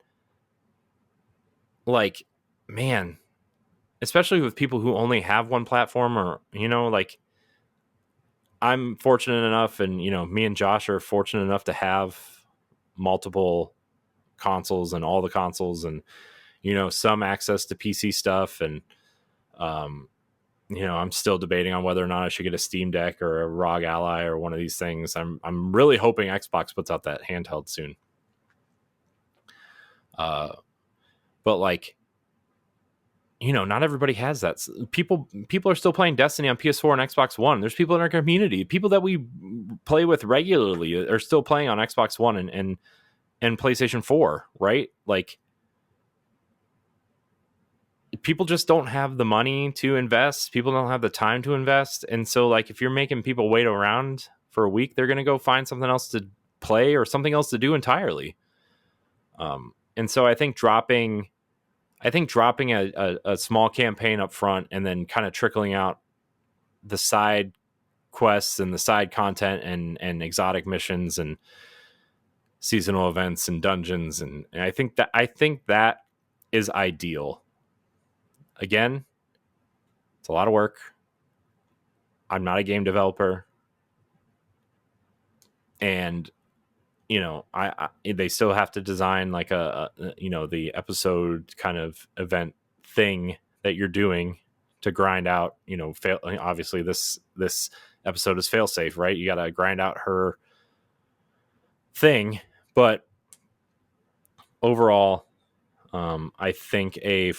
Speaker 1: like, man, especially with people who only have one platform, or like, I'm fortunate enough, and me and Josh are fortunate enough to have multiple consoles and all the consoles, and some access to PC stuff. And, I'm still debating on whether or not I should get a Steam Deck or a ROG Ally or one of these things. I'm really hoping Xbox puts out that handheld soon. But like, not everybody has that. People are still playing Destiny on PS4 and Xbox One. There's people in our community, people that we play with regularly, are still playing on Xbox One and PlayStation 4, right? Like, people just don't have the money to invest. People don't have the time to invest. And so, like, if you're making people wait around for a week, they're going to go find something else to play or something else to do entirely. And so I think dropping a small campaign up front and then kind of trickling out the side quests and the side content and exotic missions and seasonal events and dungeons. And I think that is ideal. Again, it's a lot of work. I'm not a game developer. And, they still have to design like the episode kind of event thing that you're doing to grind out, fail. Obviously this episode is fail safe, right? You got to grind out her thing. But overall, I think a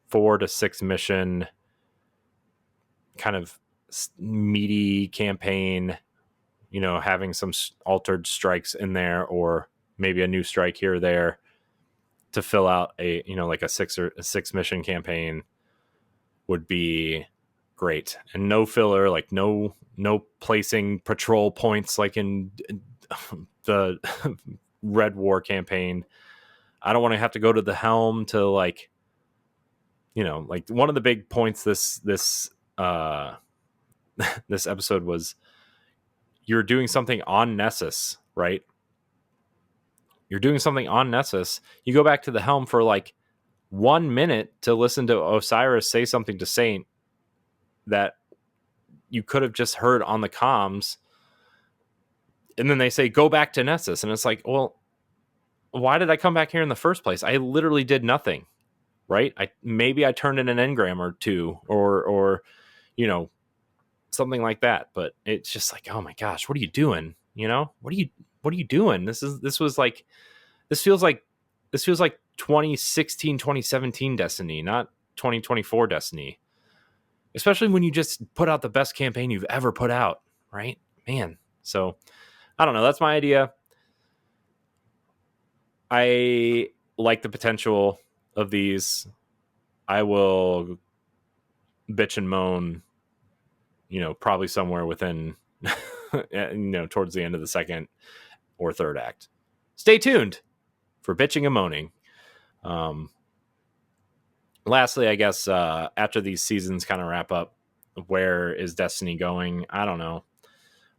Speaker 1: 4 to 6 mission kind of meaty campaign, having some altered strikes in there, or maybe a new strike here or there to fill out a, like a 6 mission campaign would be great. And no filler, like no placing patrol points like in the Red War campaign. I don't want to have to go to the helm to like, like one of the big points this this episode was you're doing something on Nessus, right? You're doing something on Nessus. You go back to the helm for like 1 minute to listen to Osiris say something to Saint that you could have just heard on the comms. And then they say, go back to Nessus. And it's like, well, why did I come back here in the first place? I literally did nothing, right? Maybe I turned in an engram or two or something like that. But it's just like, oh my gosh, what are you doing? What are you doing? This feels like 2016, 2017 Destiny, not 2024 Destiny. Especially when you just put out the best campaign you've ever put out, right? Man. So I don't know. That's my idea. I like the potential of these. I will bitch and moan, probably somewhere within, towards the end of the second or third act. Stay tuned for bitching and moaning. Lastly, I guess after these seasons kind of wrap up, where is Destiny going? I don't know.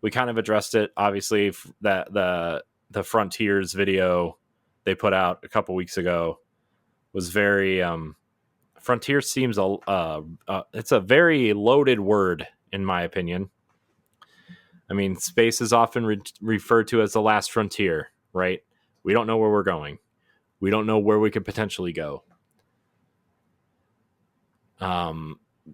Speaker 1: We kind of addressed it. Obviously, that the Frontiers video they put out a couple weeks ago was very Frontier seems it's a very loaded word in my opinion. I mean, space is often referred to as the last frontier, right? We don't know where we're going. We don't know where we could potentially go.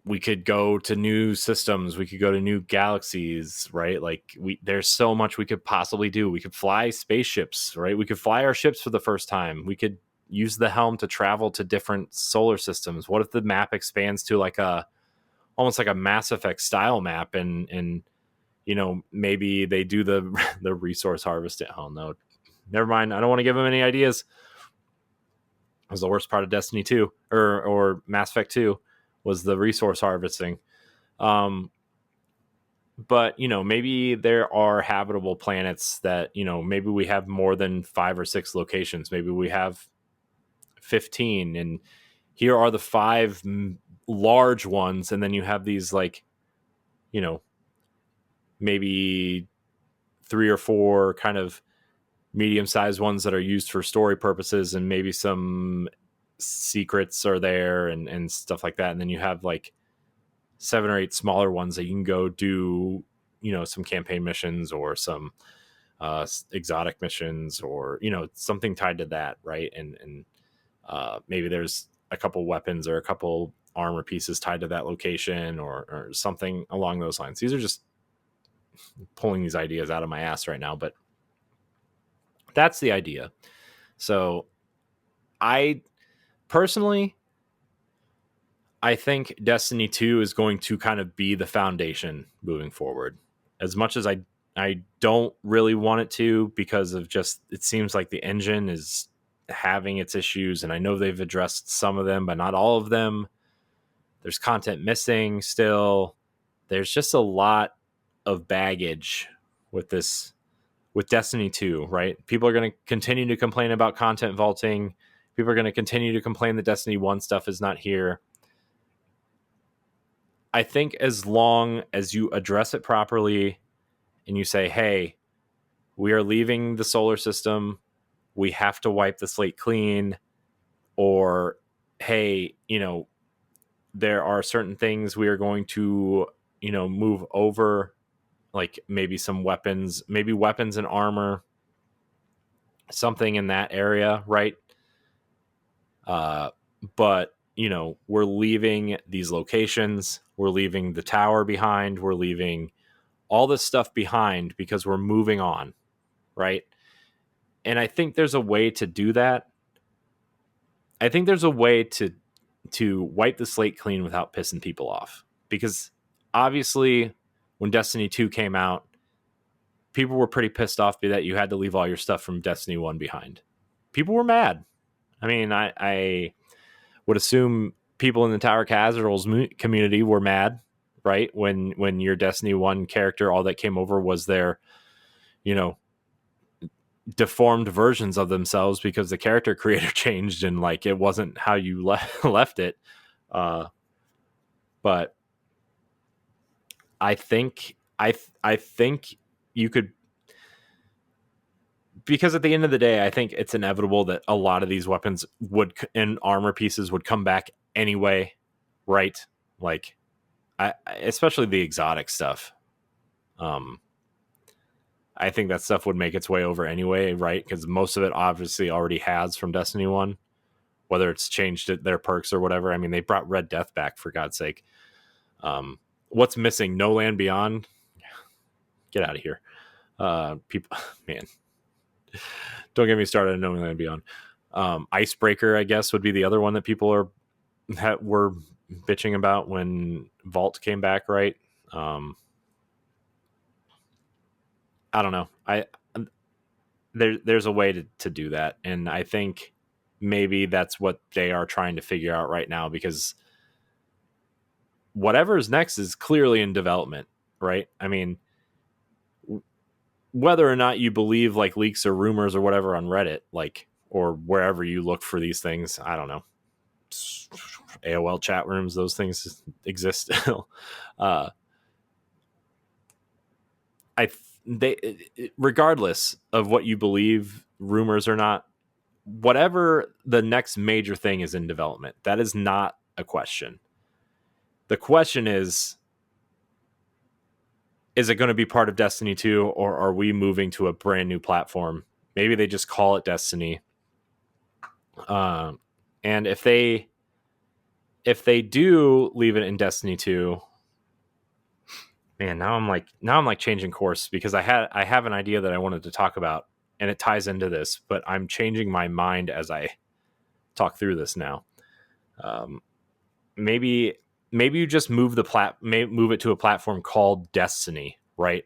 Speaker 1: We could go to new systems. We could go to new galaxies, right? Like there's so much we could possibly do. We could fly spaceships, right? We could fly our ships for the first time. We could use the helm to travel to different solar systems. What if the map expands to like almost like a Mass Effect style map and maybe they do the resource harvest at home. No, never mind. I don't want to give them any ideas. It was the worst part of Destiny 2 or Mass Effect 2 was the resource harvesting. But maybe there are habitable planets that, maybe we have more than 5 or 6 locations. Maybe we have 15 and here are the 5 large ones. And then you have these like, maybe 3 or 4 kind of medium-sized ones that are used for story purposes, and maybe some secrets are there and stuff like that. And then you have like 7 or 8 smaller ones that you can go do, some campaign missions or some exotic missions or, something tied to that. Right. And Maybe there's a couple weapons or a couple armor pieces tied to that location, or something along those lines. These are just pulling these ideas out of my ass right now, but that's the idea. So I personally, I think Destiny 2 is going to kind of be the foundation moving forward. As much as I don't really want it to, because of just, it seems like the engine is having its issues, and I know they've addressed some of them, but not all of them. There's content missing still. There's just a lot of baggage with this, with Destiny 2, right? People are going to continue to complain about content vaulting. People are going to continue to complain that Destiny 1 stuff is not here. I think as long as you address it properly and you say, hey, we are leaving the solar system, we have to wipe the slate clean, or hey, there are certain things we are going to, move over, like maybe some weapons, maybe weapons and armor, something in that area, right? But we're leaving these locations, we're leaving the tower behind, we're leaving all this stuff behind because we're moving on, right? And I think there's a way to do that. I think there's a way to wipe the slate clean without pissing people off, because obviously when Destiny 2 came out, people were pretty pissed off that you had to leave all your stuff from Destiny 1 behind. People were mad. I mean, I would assume people in the Tower Casuals community were mad, right? When your Destiny 1 character, all that came over was their, deformed versions of themselves because the character creator changed and like it wasn't how you left it. But I think I think you could, because at the end of the day, I think it's inevitable that a lot of these weapons would and armor pieces would come back anyway, right? Like, especially the exotic stuff. I think that stuff would make its way over anyway, right? Because most of it obviously already has from Destiny 1, whether it's changed their perks or whatever. I mean, they brought Red Death back, for God's sake. What's missing? No Land Beyond? Get out of here. People, man, don't get me started on No Land Beyond. Icebreaker, I guess, would be the other one that people were bitching about when Vault came back, right? I don't know. There's a way to do that, and I think maybe that's what they are trying to figure out right now, because whatever's next is clearly in development, right? I mean, whether or not you believe like leaks or rumors or whatever on Reddit, like, or wherever you look for these things, I don't know, AOL chat rooms, those things exist still. Regardless of what you believe, rumors or not, whatever the next major thing is in development, that is not a question. The question is it going to be part of Destiny 2, or are we moving to a brand new platform? Maybe they just call it Destiny. And if they do leave it in Destiny 2, man, now I'm like changing course, because I have an idea that I wanted to talk about, and it ties into this, but I'm changing my mind as I talk through this now. Maybe you just move move it to a platform called Destiny, right?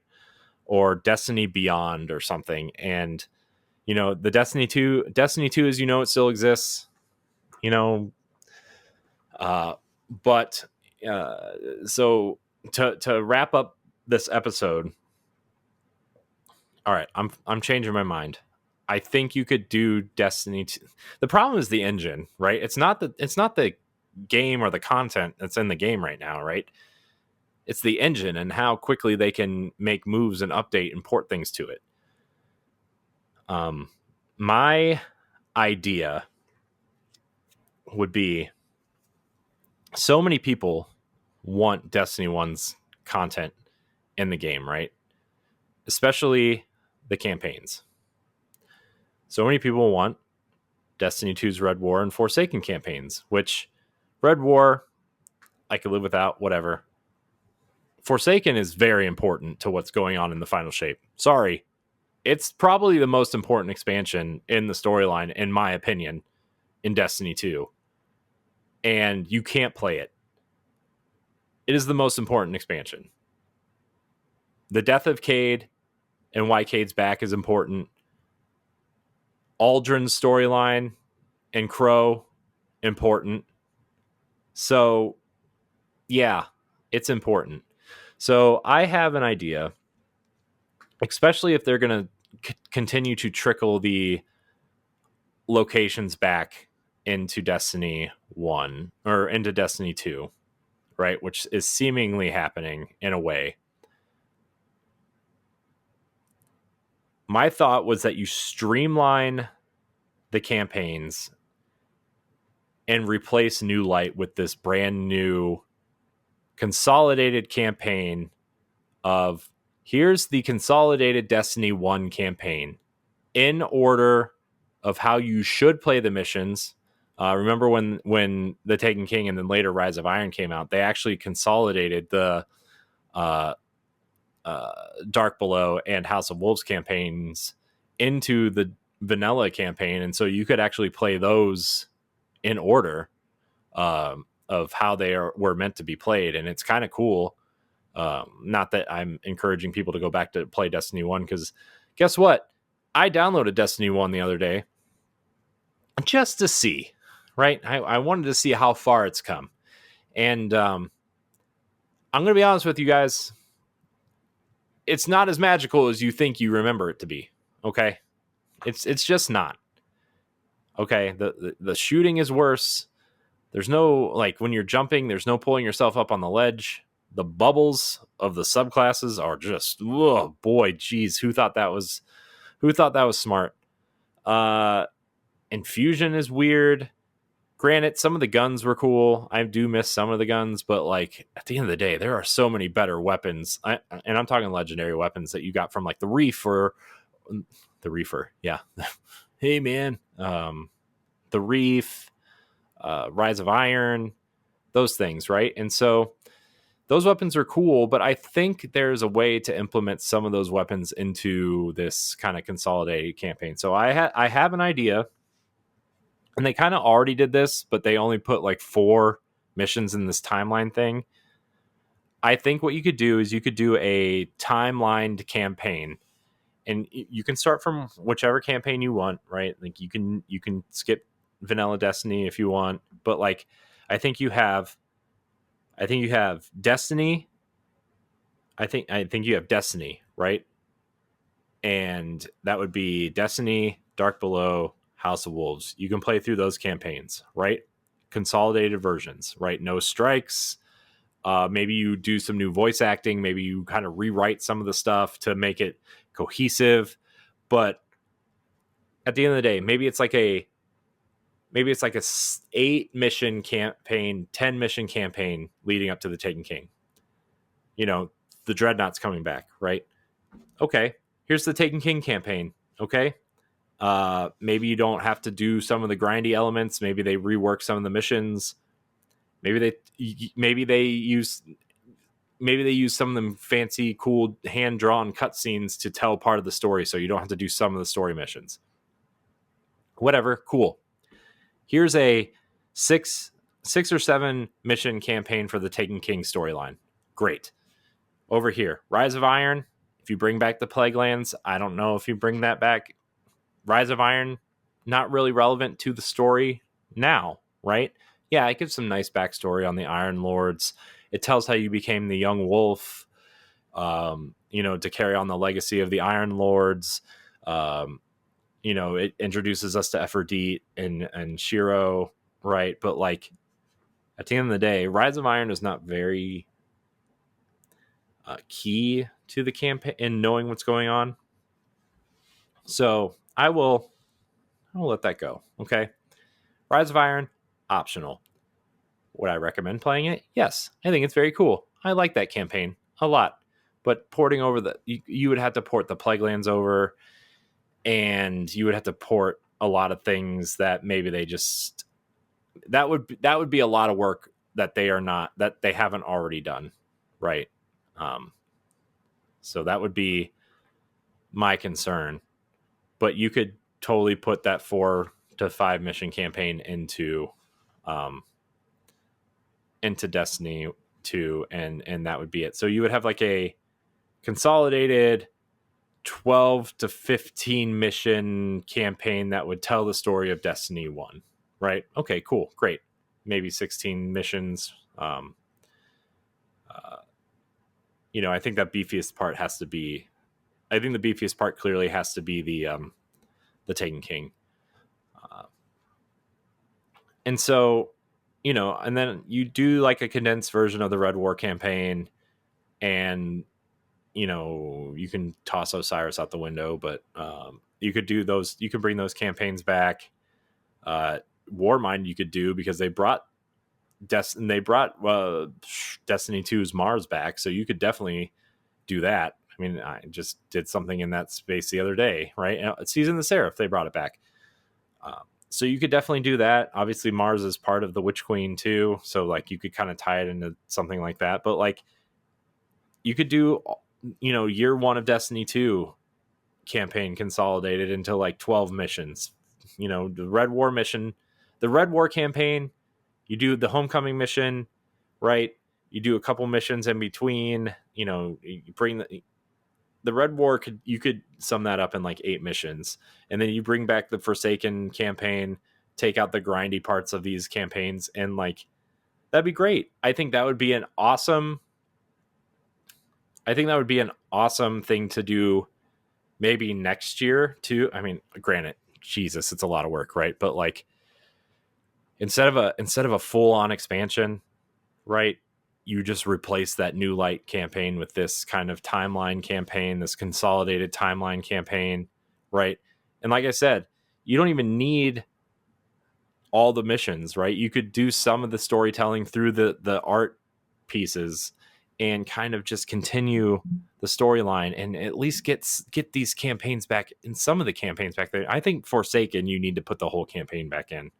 Speaker 1: Or Destiny Beyond or something. And the Destiny 2 is, it still exists, but so to wrap up this episode, all right, I'm changing my mind. I think you could do Destiny 2. The problem is the engine, right? It's not the game or the content that's in the game right now, right? It's the engine and how quickly they can make moves and update and port things to it. My idea would be, so many people want Destiny 1's content in the game, right? Especially the campaigns. So many people want Destiny 2's Red War and Forsaken campaigns, which Red War, I could live without, whatever. Forsaken is very important to what's going on in the final shape. Sorry. It's probably the most important expansion in the storyline, in my opinion, in Destiny 2. And you can't play it. It is the most important expansion. The death of Cayde and why Cayde's back is important. Aldrin's storyline and Crow, important. So, yeah, it's important. So I have an idea, especially if they're going to continue to trickle the locations back into Destiny 1 or into Destiny 2, right? Which is seemingly happening in a way. My thought was that you streamline the campaigns and replace New Light with this brand new consolidated campaign of here's the consolidated Destiny 1 campaign in order of how you should play the missions. Remember when The Taken King and then later Rise of Iron came out, they actually consolidated the Dark Below and House of Wolves campaigns into the vanilla campaign, and so you could actually play those in order of how they were meant to be played, and it's kind of cool. Not that I'm encouraging people to go back to play Destiny 1, because guess what? I downloaded Destiny 1 the other day just to see, right? I wanted to see how far it's come. And I'm going to be honest with you guys. It's not as magical as you think you remember it to be. Okay. It's just not. Okay. The shooting is worse. There's no, like, when you're jumping, there's no pulling yourself up on the ledge. The bubbles of the subclasses are just, oh boy, geez, who thought that was smart? Infusion is weird. Granted, some of the guns were cool. I do miss some of the guns, but like at the end of the day, there are so many better weapons. And I'm talking legendary weapons that you got from like the Reaper. Yeah. Hey man. The Reef, Rise of Iron, those things, right? And so those weapons are cool, but I think there's a way to implement some of those weapons into this kind of consolidated campaign. So I have an idea, and they kind of already did this, but they only put like 4 missions in this timeline thing. I think what you could do is you could do a timelined campaign, and you can start from whichever campaign you want, right? Like you can skip vanilla Destiny if you want, but like I think you have Destiny. I think you have Destiny, right? And that would be Destiny, Dark Below, House of Wolves. You can play through those campaigns, right? Consolidated versions, right? No strikes. Maybe you do some new voice acting. Maybe you kind of rewrite some of the stuff to make it cohesive. But at the end of the day, maybe it's like a 8 mission campaign, 10 mission campaign leading up to the Taken King. You know, the Dreadnought's coming back, right? Okay, here's the Taken King campaign. Okay, maybe you don't have to do some of the grindy elements. Maybe they rework some of the missions. Maybe they use some of them fancy, cool, hand-drawn cutscenes to tell part of the story, so you don't have to do some of the story missions. Whatever, cool. Here's a 6 or 7 mission campaign for the Taken King storyline. Great. Over here, Rise of Iron. If you bring back the Plague Lands, I don't know if you bring that back. Rise of Iron, not really relevant to the story now, right? Yeah, it gives some nice backstory on the Iron Lords. It tells how you became the Young Wolf, to carry on the legacy of the Iron Lords. It introduces us to Ephrodite and Shiro, right? But like at the end of the day, Rise of Iron is not very key to the campaign in knowing what's going on. So I will let that go. Okay. Rise of Iron, optional. Would I recommend playing it? Yes. I think it's very cool. I like that campaign a lot. But porting over you would have to port the Plague Lands over, and you would have to port a lot of things that maybe they just that would be a lot of work that they haven't already done, right? So that would be my concern. But you could totally put that 4 to 5 mission campaign into Destiny 2, and that would be it. So you would have like a consolidated 12 to 15 mission campaign that would tell the story of Destiny 1, right? Okay, cool, great. Maybe 16 missions. I think that beefiest part has to be. I think the beefiest part clearly has to be the Taken King. And so, and then you do like a condensed version of the Red War campaign, and you can toss Osiris out the window, but you could do those. You could bring those campaigns back. Warmind you could do, because they brought Destiny 2's Mars back, so you could definitely do that. I mean, I just did something in that space the other day, right? Season of the Seraph, they brought it back. So you could definitely do that. Obviously, Mars is part of the Witch Queen too, so like you could kind of tie it into something like that. But like, you could do, year 1 of Destiny 2 campaign consolidated into like 12 missions. The Red War mission, the Red War campaign. You do the Homecoming mission, right? You do a couple missions in between. You bring the Red War you could sum that up in like 8 missions, and then you bring back the Forsaken campaign, take out the grindy parts of these campaigns, and like that'd be great. I think that would be an awesome thing to do maybe next year too. I mean, granted, Jesus, it's a lot of work, right? But like, instead of a full on expansion, right? You just replace that New Light campaign with this kind of timeline campaign, this consolidated timeline campaign, right? And like I said, you don't even need all the missions, right? You could do some of the storytelling through the art pieces and kind of just continue the storyline, and at least get these campaigns back, in some of the campaigns back there. I think Forsaken, you need to put the whole campaign back in.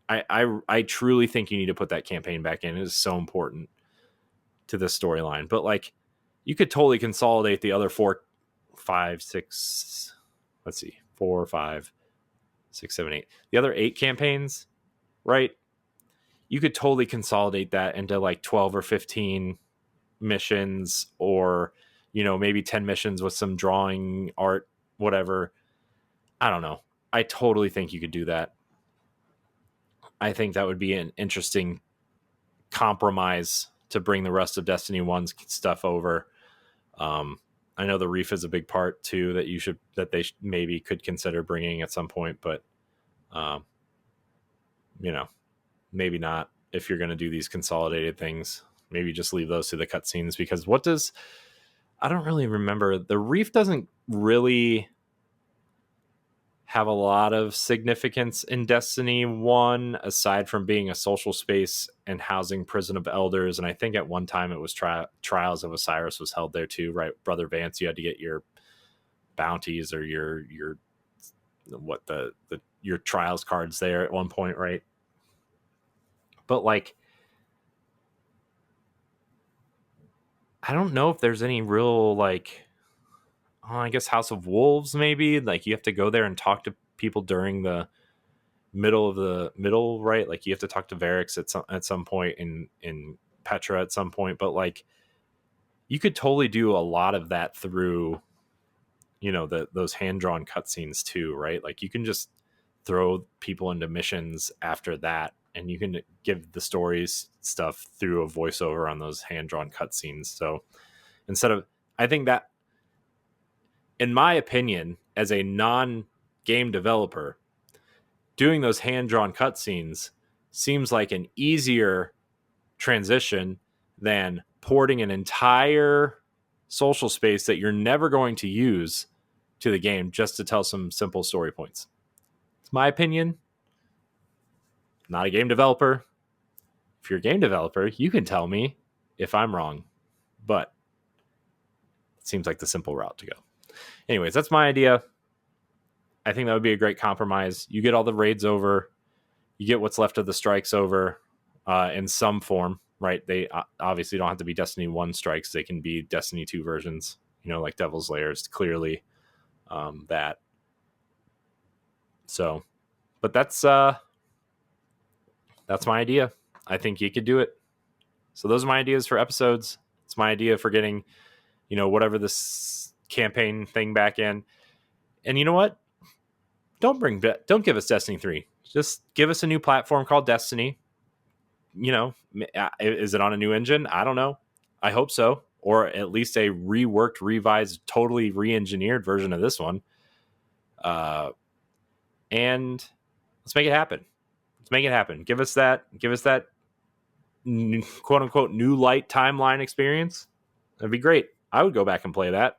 Speaker 1: I truly think you need to put that campaign back in. It is so important to the storyline. But like, you could totally consolidate the other 4, 5, 6. Let's see, 4, 5, 6, 7, 8. The other 8 campaigns, right? You could totally consolidate that into like 12 or 15 missions, or maybe 10 missions with some drawing, art, whatever. I don't know. I totally think you could do that. I think that would be an interesting compromise to bring the rest of Destiny 1's stuff over. I know the Reef is a big part too that they maybe could consider bringing at some point, but maybe not. If you're going to do these consolidated things, maybe just leave those to the cutscenes, because I don't really remember. The Reef doesn't really have a lot of significance in Destiny 1, aside from being a social space and housing Prison of Elders. And I think at one time it was Trials of Osiris was held there too, right? Brother Vance, you had to get your bounties or your your trials cards there at one point, right? But like, I don't know if there's any real like, I guess House of Wolves, maybe like you have to go there and talk to people during the middle, right? Like you have to talk to Varix at some point, in Petra at some point. But like, you could totally do a lot of that through those hand-drawn cutscenes too, right? Like you can just throw people into missions after that, and you can give the stories stuff through a voiceover on those hand-drawn cutscenes. So I think that, in my opinion, as a non-game developer, doing those hand-drawn cutscenes seems like an easier transition than porting an entire social space that you're never going to use to the game just to tell some simple story points. It's my opinion. Not a game developer. If you're a game developer, you can tell me if I'm wrong, but it seems like the simple route to go. Anyways, that's my idea. I think that would be a great compromise. You get all the raids over, you get what's left of the strikes over in some form, right? They obviously don't have to be Destiny 1 strikes. They can be Destiny 2 versions, like Devil's Lairs, clearly that. So, but that's my idea. I think you could do it. So those are my ideas for episodes. It's my idea for getting, whatever this campaign thing back in. And you know what? Don't give us Destiny 3. Just give us a new platform called Destiny. Is it on a new engine? I don't know. I hope so. Or at least a reworked, revised, totally re-engineered version of this one. And let's make it happen. Give us that quote unquote new light timeline experience. That'd be great. I would go back and play that.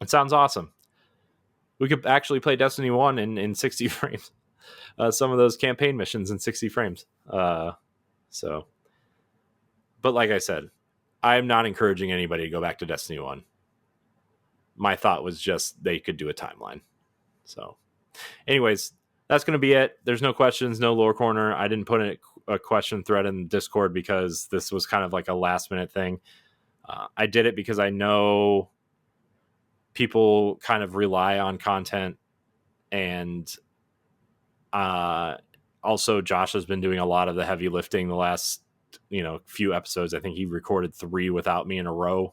Speaker 1: It sounds awesome. We could actually play Destiny 1 in 60 frames. Some of those campaign missions in 60 frames. But like I said, I'm not encouraging anybody to go back to Destiny 1. My thought was just they could do a timeline. So anyways, that's going to be it. There's no questions, no lore corner. I didn't put a question thread in Discord because this was kind of like a last minute thing. I did it because I know people kind of rely on content, and also Josh has been doing a lot of the heavy lifting the last few episodes. I think he recorded 3 without me in a row,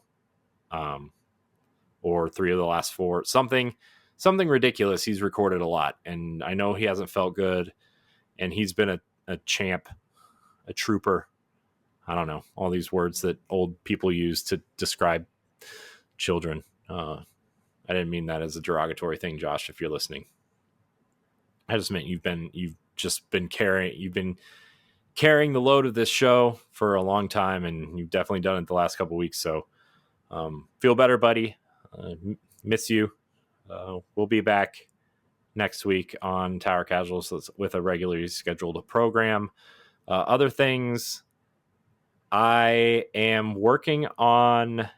Speaker 1: or 3 of the last 4, something ridiculous. He's recorded a lot, and I know he hasn't felt good, and he's been a champ, a trooper. I don't know, all these words that old people use to describe children. I didn't mean that as a derogatory thing, Josh, if you're listening. I just meant you've been carrying the load of this show for a long time, and you've definitely done it the last couple of weeks. So feel better, buddy. Miss you. We'll be back next week on Tower Casuals with a regularly scheduled program. Other things, I am working on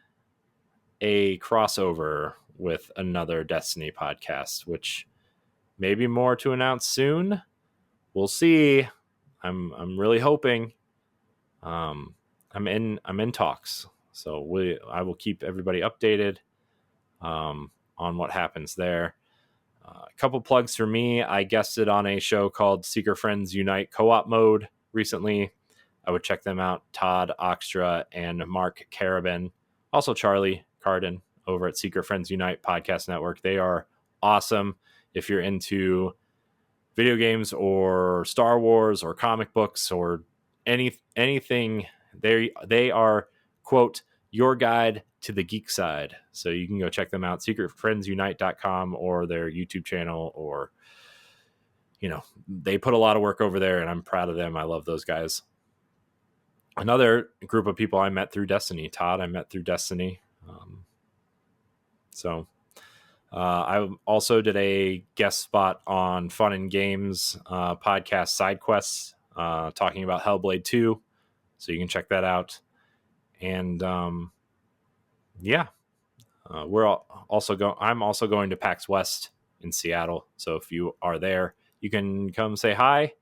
Speaker 1: a crossover with another Destiny podcast, which may be more to announce soon. We'll see. I'm really hoping. I'm in talks, so I will keep everybody updated on what happens there. A couple plugs for me. I guested on a show called Seeker Friends Unite Co-op Mode recently. I would check them out. Todd Oxtra and Mark Carabin, also Charlie Carden over at Seeker Friends Unite Podcast Network. They are awesome. If you're into video games or Star Wars or comic books or anything, they are, quote, your guide to the geek side. So you can go check them out, secretfriendsunite.com, or their YouTube channel, or they put a lot of work over there, and I'm proud of them. I love those guys. Another group of people I met through Destiny. Todd, I met through Destiny. I also did a guest spot on Fun and Games podcast Side Quests, talking about Hellblade 2. So you can check that out. And I'm also going to PAX West in Seattle. So if you are there, you can come say hi.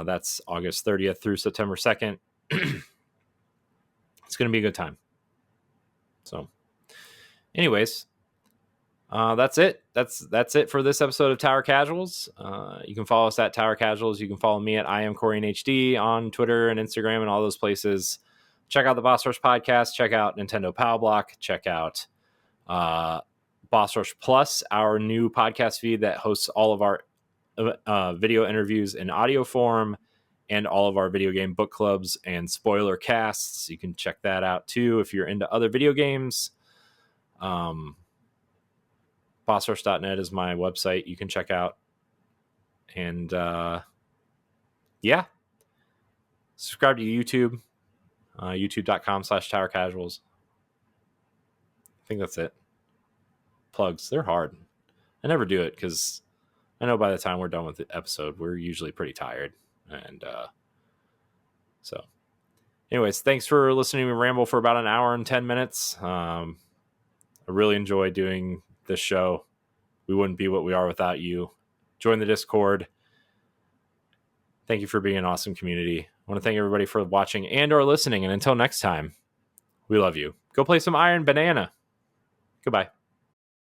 Speaker 1: That's August 30th through September 2nd. It's going to be a good time. So anyways, that's it. That's it for this episode of Tower Casuals. You can follow us at Tower Casuals. You can follow me at I am Corey HD on Twitter and Instagram and all those places. Check out the Boss Rush podcast. Check out Nintendo Pow Block. Check out Boss Rush Plus, our new podcast feed that hosts all of our video interviews in audio form and all of our video game book clubs and spoiler casts. You can check that out too if you're into other video games. BossRush.net is my website you can check out. And subscribe to YouTube, youtube.com/Tower Casuals. I think that's it. Plugs, they're hard. I never do it because I know by the time we're done with the episode, we're usually pretty tired. And so anyways, thanks for listening to me ramble for about an hour and 10 minutes. I really enjoy doing this show. We wouldn't be what we are without you. Join the Discord. Thank you for being an awesome community. I want to thank everybody for watching and or listening. And until next time, we love you. Go play some Iron Banana. Goodbye.